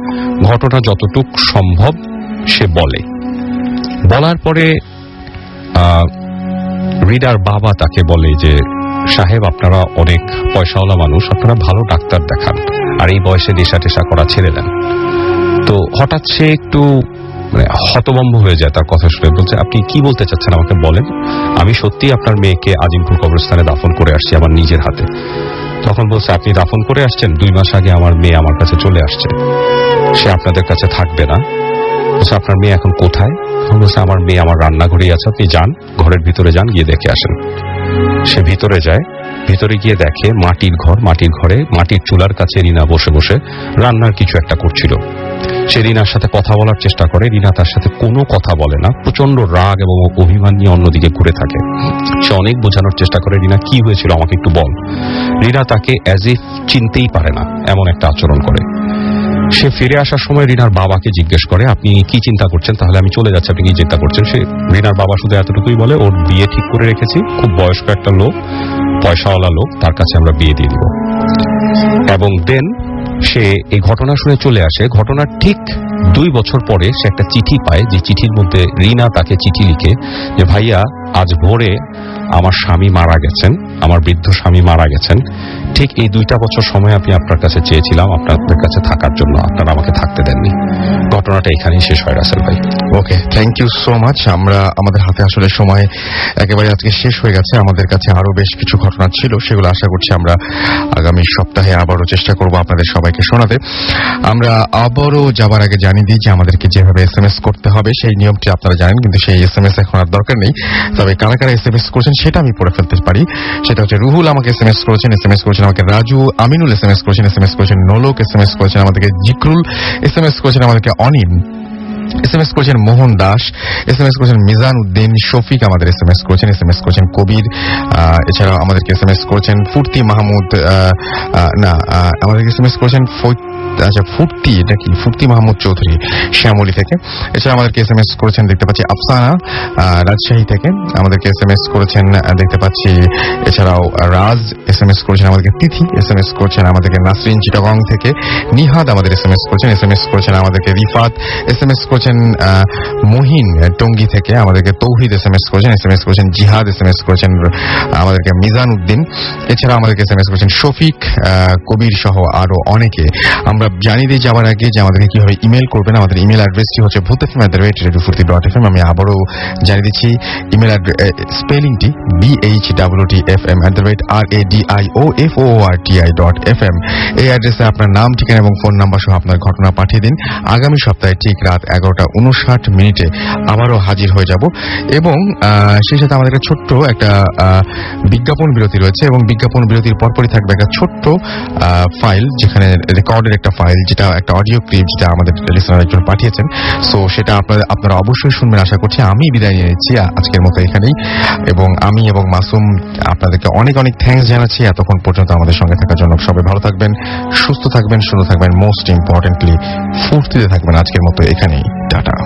ঘটনা যতটুক সম্ভব সে বলে। বলার পরে রিনার বাবা তাকে বলে যে, সাহেব আপনারা অনেক পয়সাওয়ালা মানুষ, আপনারা ভালো ডাক্তার দেখান, আর এই বয়সে নেশা টেশা করা ছেড়ে দেন। তো হঠাৎ সে একটু হতভম্ব হয়ে যায় তার কথা শুনে। বলছে, আপনি কি বলতে চাচ্ছেন আমাকে বলেন, আমি সত্যি আপনার মেয়েকে আজিমপুর কবরস্থানে দাফন করে আসছি আমার নিজের হাতে। তখন বলছে, আপনি দাফন করে আসছেন? 2 মাস আগে আমার মেয়ে আমার কাছে চলে আসছে, সে আপনাদের কাছে থাকবে না। বলছে, আপনার মেয়ে এখন কোথায়? বলছে, আমার মেয়ে আমার রান্নাঘরেই আছে, আপনি যান, ঘরের ভিতরে যান, গিয়ে দেখে আসেন। সে ভিতরে যায়, ভিতরে গিয়ে দেখে মাটির ঘর, মাটির ঘরে মাটির চুলার কাছে রিনা বসে বসে রান্নার কিছু একটা করছিল। সে রিনার সাথে কথা বলার চেষ্টা করে, রিনা তার সাথে কোনো কথা বলে না, প্রচন্ড রাগ এবং অভিমান নিয়ে অন্যদিকে ঘুরে থাকে। সে অনেক বোঝানোর চেষ্টা করে, রিনা কি হয়েছিল আমাকে একটু বল। রিনা তাকে অ্যাজ ইফ চিনতেই পারে না, এমন একটা আচরণ করে। সে ফিরে আসার সময় রিনার বাবাকে জিজ্ঞেস করে, আপনি কি চিন্তা করছেন, তাহলে আমি চলে যাচ্ছি, আপনি কি চিন্তা করছেন? সে রিনার বাবা শুধু এতটুকুই বলে, ওর বিয়ে ঠিক করে রেখেছি, খুব বয়স্ক একটা লোক, পয়সাওয়ালা লোক, তার কাছে আমরা বিয়ে দিয়ে দিব। এবং দেন সে এই ঘটনা শুনে চলে আসে। ঘটনার ঠিক 2 বছর পরে সে একটা চিঠি পায়, যে চিঠির মধ্যে রিনা তাকে চিঠি লিখে যে, ভাইয়া আজ ভোরে আমার স্বামী মারা গেছেন, আমার বৃদ্ধ স্বামী মারা গেছেন, ঠিক এই 2টা বছর সময় আমি আপনার কাছে চেয়েছিলাম আপনাদের কাছে থাকার জন্য, আপনারা আমাকে থাকতে দেননি। ঘটনাটা এখানেই শেষ হয় রাসেল ভাই।
ওকে, থ্যাংক ইউ সো মাচ। আমাদের হাতে আসলে সময় একেবারে আজকে শেষ হয়ে গেছে। আমাদের কাছে আরো বেশ কিছু ঘটনা ছিল, সেগুলো আশা করছি আমরা আগামী সপ্তাহে আবারও চেষ্টা করব আপনাদের সবাইকে শোনাতে। আমরা আবারও যাবার আগে জানিয়ে দিই যে আমাদেরকে যেভাবে SMS করতে হবে সেই নিয়মটি আপনারা জানেন, কিন্তু সেই SMS এখন আর দরকার নেই। তবে কারা কারা SMS করেছেন সেটা আমি পড়ে ফেলতে পারি। সেটা হচ্ছে, রুহুল আমাকে SMS করেছেন, SMS করেছেন আমাকে রাজু, আমিনুল SMS করেছেন, SMS করেছেন নোলক, SMS করেছেন আমাদেরকে জিক্রুল, SMS করেছেন আমাদেরকে অনিম, SMS করেছেন মোহন দাস, SMS করেছেন মিজান উদ্দিন, শফিক আমাদের SMS করেছেন, SMS করেছেন কবির, এছাড়াও আমাদেরকে SMS করেছেন ফুর্তি মাহমুদ, আমাদেরকে SMS করেছেন ফুর্তি, এটা কি ফুর্তি মাহমুদ চৌধুরী শ্যামলী থেকে। এছাড়া আমাদেরকে SMS করেছেন দেখতে পাচ্ছি আফসানা রাজশাহী থেকে, আমাদেরকে SMS করেছেন দেখতে পাচ্ছি এছাড়াও রাজ SMS করেছেন আমাদেরকে, তিথি SMS করেছেন আমাদেরকে নাসরিন চিটাগং থেকে, নিহাদ আমাদের SMS করেছেন, SMS করেছেন আমাদেরকে রিফাত, SMS করেছেন মহিন টঙ্গী থেকে, আমাদেরকে তৌহিদ SMS করেছেন, SMS করেছেন জিহাদ, SMS করেছেন আমাদেরকে মিজান উদ্দিন, এছাড়া আমাদেরকে SMS করেছেন শফিক, কবির সহ আরো অনেকে। আমরা জানিয়ে দিয়ে যাওয়ার আগে যে আমাদেরকে কিভাবে ইমেল করবেন, আমাদের ইমেল অ্যাড্রেসটি হচ্ছে bhutfm@radiofurti.fm। আমি আবারও জানিয়ে দিচ্ছি ইমেল স্পেলিংটি BHWTFM@radioforti.fm। এই অ্যাড্রেসে আপনার নাম, ঠিকানা এবং ফোন নাম্বার সহ আপনার ঘটনা পাঠিয়ে দিন। আগামী সপ্তাহে ঠিক রাত 11:59 আবারও হাজির হয়ে যাব এবং সেই সাথে আমাদের একটা ছোট্ট একটা বিজ্ঞাপন বিরতি রয়েছে এবং বিজ্ঞাপন বিরতির পরপরই থাকবে একটা ছোট্ট ফাইল, যেখানে রেকর্ডের একটা ফাইল, যেটা একটা অডিও ক্লিপ, যেটা আমাদের লিসনার একজন পাঠিয়েছেন। সো সেটা আপনারা অবশ্যই শুনবেন আশা করছি। আমি বিদায় নিয়ে নিচ্ছি আজকের মতো এখানেই, এবং আমি এবং মাসুম আপনাদেরকে অনেক অনেক থ্যাঙ্কস জানাচ্ছি এতক্ষণ পর্যন্ত আমাদের সঙ্গে থাকার জন্য। সবাই ভালো থাকবেন, সুস্থ থাকবেন, সুন্দর থাকবেন, মোস্ট ইম্পর্টেন্টলি ফুর্তিতে থাকবেন। আজকের মতো এখানেই, টাটা।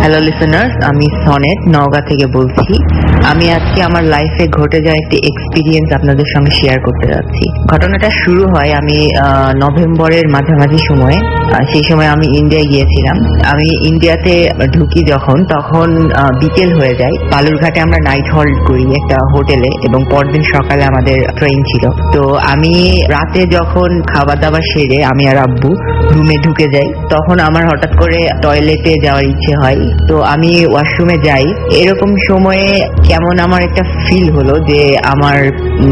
হ্যালো লিসেনার্স, আমি সনেট নওগাঁ থেকে বলছি। আমি আজকে আমার লাইফে ঘটে যাওয়া একটি এক্সপিরিয়েন্স আপনাদের সঙ্গে শেয়ার করতে যাচ্ছি। ঘটনাটা শুরু হয় আমি নভেম্বরের মাঝামাঝি সময়ে। সেই সময় আমি ইন্ডিয়ায় গিয়েছিলাম। আমি ইন্ডিয়াতে ঢুকি তখন বিকেল হয়ে যায়। বালুরঘাটে আমরা নাইট হল্ট করি একটা হোটেলে এবং পরদিন সকালে আমাদের ট্রেন ছিল। তো আমি রাতে যখন খাবার দাবার সেরে আমি আর আব্বু রুমে ঢুকে যাই, তখন আমার হঠাৎ করে টয়লেটে যাওয়ার ইচ্ছে হয়। তো আমি ওয়াশরুমে যাই, এরকম সময়ে কেমন আমার একটা ফিল হলো যে আমার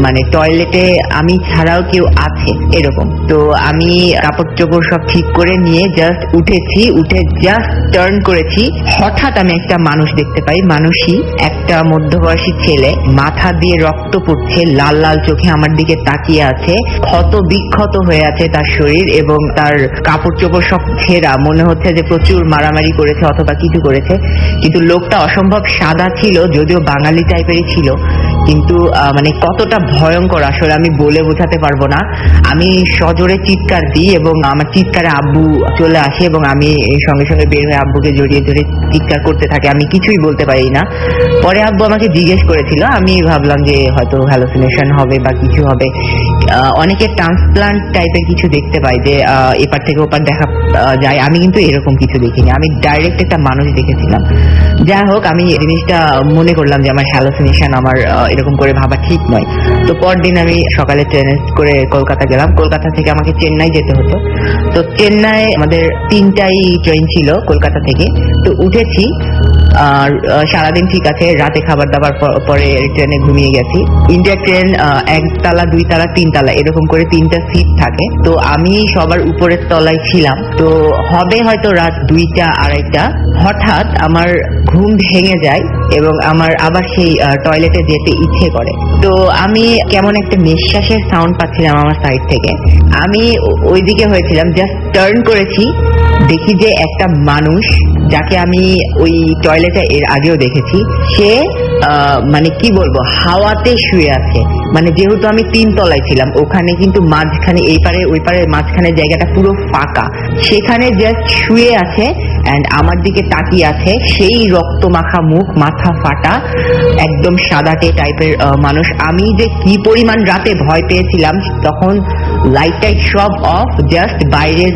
মানে টয়লেটে আমি ছাড়াও কেউ আছে এরকম। তো আমি কাপড় চোপড় সব ঠিক করে নিয়ে জাস্ট উঠেছি, উঠে জাস্ট টার্ন করেছি, হঠাৎ আমি একটা মানুষ দেখতে পাই। মানুষই একটা মধ্যবয়সী ছেলে, মাথা দিয়ে রক্ত পড়ছে, লাল লাল চোখে আমার দিকে তাকিয়ে আছে, ক্ষত বিক্ষত হয়ে আছে তার শরীর এবং তার কাপড় চোপড় সব ছেঁড়া, মনে হচ্ছে যে প্রচুর মারামারি করেছে অথবা কিছু করেছে। কিন্তু লোকটা অসম্ভব সাদা ছিল, যদিও বাঙালি টাইপেরই ছিল, কিন্তু মানে কতটা ভয়ঙ্কর আসলে আমি বলে বোঝাতে পারবো না। আমি সজোরে চিৎকার দিই এবং আমার চিৎকারে আব্বু চলে আসে এবং আমি সঙ্গে সঙ্গে বের হয়ে আব্বুকে জড়িয়ে ধরে চিৎকার করতে থাকি। আমি কিছুই বলতে পারি না। পরে আব্বু আমাকে জিজ্ঞেস করেছিল, আমি ভাবলাম যে হয়তো হ্যালোসিনেশন হবে বা কিছু হবে। অনেকে ট্রান্সপ্লান্ট টাইপের কিছু দেখতে পাই যে এপার থেকে ওপার দেখা যায়, আমি কিন্তু এরকম কিছু দেখিনি। আমি ডাইরেক্ট একটা মানুষ দেখেছিলাম। যাই হোক, আমি জিনিসটা মনে করলাম যে আমার হ্যালোসিনেশন, আমার এরকম করে ভাবা ঠিক নয়। তো পরদিন আমি সকালে ট্রেনে করে কলকাতা গেলাম। কলকাতা থেকে আমাকে চেন্নাই যেতে হতো। তো চেন্নাই আমাদের 3টাই ট্রেন ছিল কলকাতা থেকে। তো উঠেছি, আর সারাদিন ঠিক আছে, রাতে খাবার দাবার পরে ট্রেনে ঘুমিয়ে গেছি। ইন্ডিয়া ট্রেন 1 তলা 2 তলা 3 তলা এরকম করে 3টা সিট থাকে। তো আমি সবার উপরের তলায় ছিলাম। তো হবে হয়তো রাত 2টা 2:30, হঠাৎ আমার ঘুম ভেঙে যায় এবং আমার আবার সেই টয়লেটে যেতে ইচ্ছে করে। তো আমি কেমন একটা নিঃশ্বাসের সাউন্ড পাচ্ছিলাম আমার সাইড থেকে। আমি ওইদিকে হয়েছিলাম, জাস্ট টার্ন করেছি, দেখি যে একটা মানুষ, যাকে আমি ওই টয়লেটে এর আগেও দেখেছি, সে মানে কি বলবো, হাওয়াতে শুয়ে আছে। মানে যেহেতু আমি 3 তলায় ছিলাম, ওখানে কিন্তু মাঝখানে এই পারে ওই পারে মাঝখানে জায়গাটা পুরো ফাঁকা, সেখানে জাস্ট শুয়ে আছে এন্ড আমার দিকে তাকিয়ে আছে। সেই রক্ত মাখা মুখ, মাথা ফাটা, একদম সাদাটে টাইপের মানুষ। আমি যে কি পরিমাণ রাতে ভয় পেয়েছিলাম, তখন লাইট টাইট সব অফ, জাস্ট বাইরের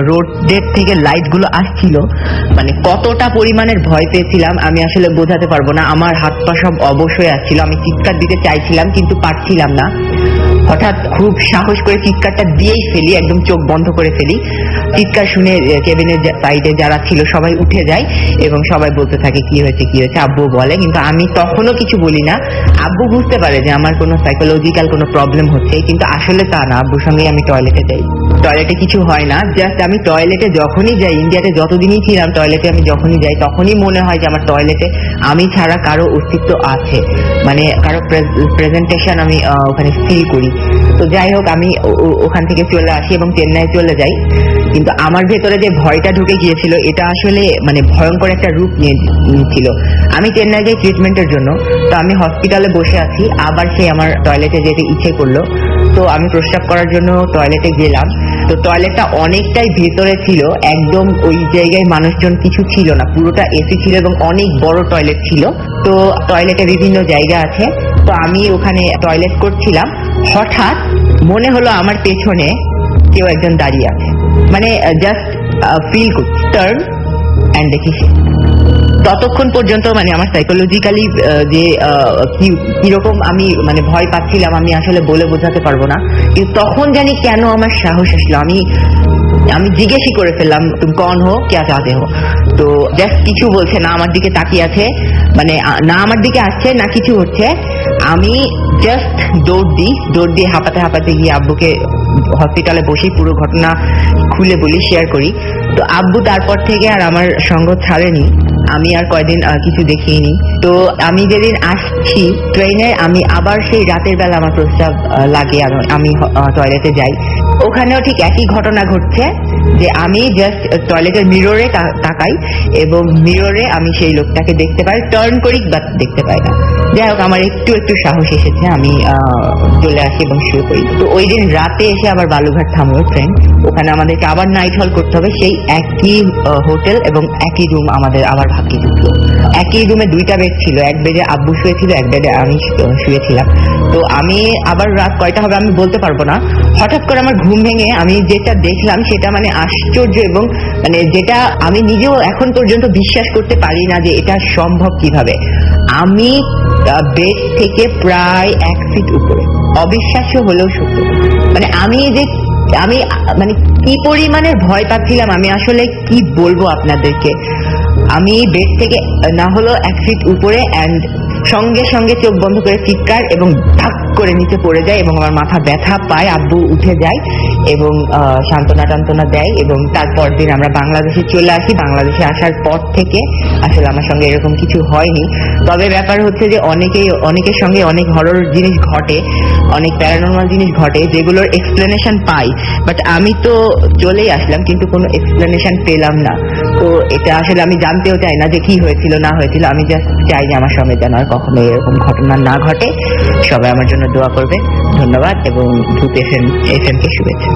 রোডের থেকে লাইট গুলো আসছিল। মানে কতটা পরিমাণের ভয় পেয়েছিলাম আমি আসলে বোঝাতে পারবো না। আমার হাত পা সব অবশ্যই আসছিল, আমি চিৎকার দিতে চাইছিলাম কিন্তু পারছিলাম না। হঠাৎ খুব সাহস করে চিৎকারটা দিয়েই ফেলি, একদম চোখ বন্ধ করে ফেলি। চিৎকার শুনে কেবিনের সাইডে যারা ছিল সবাই উঠে যায় এবং সবাই বলতে থাকে কি হয়েছে কি হয়েছে, আব্বু বলে, কিন্তু আমি তখনও কিছু বলি না। আব্বু বুঝতে পারে যে আমার কোনো সাইকোলজিক্যাল কোনো প্রবলেম হচ্ছে, কিন্তু আসলে তা না। আব্বুর সঙ্গেই আমি টয়লেটে যাই, টয়লেটে কিছু হয় না, জাস্ট আমি টয়লেটে যখনই যাই, ইন্ডিয়াতে যতদিনই ছিলাম টয়লেটে আমি যখনই যাই তখনই মনে হয় যে আমার টয়লেটে আমি ছাড়া কারো অস্তিত্ব আছে, মানে কারো প্রেজেন্টেশন আমি ওখানে ফিল করি। তো যাই হোক, আমি ওখান থেকে চলে আসি এবং চেন্নাই চলে যাই, কিন্তু আমার ভেতরে যে ভয়টা ঢুকে গিয়েছিল এটা আসলে মানে ভয়ঙ্কর একটা রূপ নিয়েছিল। আমি চেন্নাই যাই ট্রিটমেন্টের জন্য, তো আমি হসপিটালে বসে আছি, আবার সে আমার টয়লেটে যেতে ইচ্ছে করলো, তো আমি প্রস্রাব করার জন্য টয়লেটে গেলাম। তো টয়লেটটা অনেকটাই ভেতরে ছিল, একদম ওই জায়গায় মানুষজন কিছু ছিল না, পুরোটা এসি ছিল এবং অনেক বড় টয়লেট ছিল। তো টয়লেটে বিভিন্ন জায়গা আছে, তো আমি ওখানে টয়লেট করছিলাম, হঠাৎ মনে হলো আমার পেছনে কেউ একজন দাঁড়িয়ে আছে, মানে জাস্ট ফিল করছি, টার্ন অ্যান্ড দেখি সে। ততক্ষণ পর্যন্ত মানে আমার সাইকোলজিক্যালি যে কিরকম আমি মানে ভয় পাচ্ছিলাম আমি আসলে বলে বোঝাতে পারবো না, কিন্তু তখন জানি কেন আমার সাহস আসলো, আমি জিজ্ঞেসই করে ফেললাম, তুমি কন হো, ক্যা চাহতে হো? তো জাস্ট কিছু বলছে না, আমার দিকে তাকিয়ে আছে, মানে না আমার দিকে আসছে না কিছু হচ্ছে। আমি জাস্ট দৌড় দিয়ে হাঁপাতে গিয়ে আব্বুকে হসপিটালে বসেই পুরো ঘটনা খুলে বলি, শেয়ার করি। তো আব্বু তারপর থেকে আর আমার সঙ্গ ছাড়েনি, আমি আর কয়দিন কিছু দেখিনি। তো আমি যেদিন আসছি ট্রেনে, আমি আবার সেই রাতের বেলা আমার প্রস্রাব লাগে, আমি টয়লেটে যাই, ওখানেও ঠিক একই ঘটনা ঘটছে যে আমি জাস্ট টয়লেটের মিররে তাকাই এবং মিররে আমি সেই লোকটাকে দেখতে পাই, টার্ন করি বাট দেখতে পাই না। যাই হোক, আমার একটু সাহস এসেছে, আমি চলে আসি এবং শুয়ে পড়ি। তো ওই দিন রাতে এসে আবার বালুঘাট থামলো ট্রেন, ওখানে আমাদেরকে আবার নাইট হল করতে হবে, সেই একই হোটেল এবং একই রুম আমাদের আবার ভাগ্যে ঢুকলো। একই রুমে দুইটা বেড ছিল, এক বেডে আব্বু শুয়েছিল, এক বেডে আমি শুয়েছিলাম। তো আমি আবার রাত কয়টা হবে আমি বলতে পারবো না, হঠাৎ করে আমার ঘুম ভেঙে আমি যেটা দেখলাম সেটা মানে আশ্চর্য, এবং মানে যেটা আমি নিজেও এখন পর্যন্ত বিশ্বাস করতে পারি না যে এটা সম্ভব কিভাবে। আমি বেড থেকে প্রায় 1 ফিট উপরে, অবিশ্বাস্য হলেও সত্য, মানে আমি মানে কি পরিমাণের ভয় পাচ্ছিলাম আমি আসলে কি বলবো আপনাদেরকে। আমি বেড থেকে না হলো 1 ফিট উপরে, অ্যান্ড সঙ্গে সঙ্গে চোখ বন্ধ করে চিৎকার এবং ধাক করে নিচে পড়ে যায় এবং আমার মাথা ব্যথা পায়। আব্বু উঠে যায় এবং সান্ত্বনা দেয়, এবং তারপর দিন আমরা বাংলাদেশে চলে আসি। বাংলাদেশে আসার পর থেকে আসলে আমার সঙ্গে এরকম কিছু হয়নি, তবে ব্যাপার হচ্ছে যে অনেকের সঙ্গে অনেক হরর জিনিস ঘটে, অনেক প্যারানর্মাল জিনিস ঘটে যেগুলোর এক্সপ্লেনেশন পাই, বাট আমি তো চলেই আসলাম কিন্তু কোনো এক্সপ্লেনেশন পেলাম না। তো এটা আসলে আমি জানতেও চাই না যে কি হয়েছিল না হয়েছিল, আমি জাস্ট চাই যে আমার সঙ্গে যেন আর কখনো এরকম ঘটনা না ঘটে। সবাই আমার জন্য দোয়া করবে, ধন্যবাদ, এবং ভূত এফএম কে শুভেচ্ছা।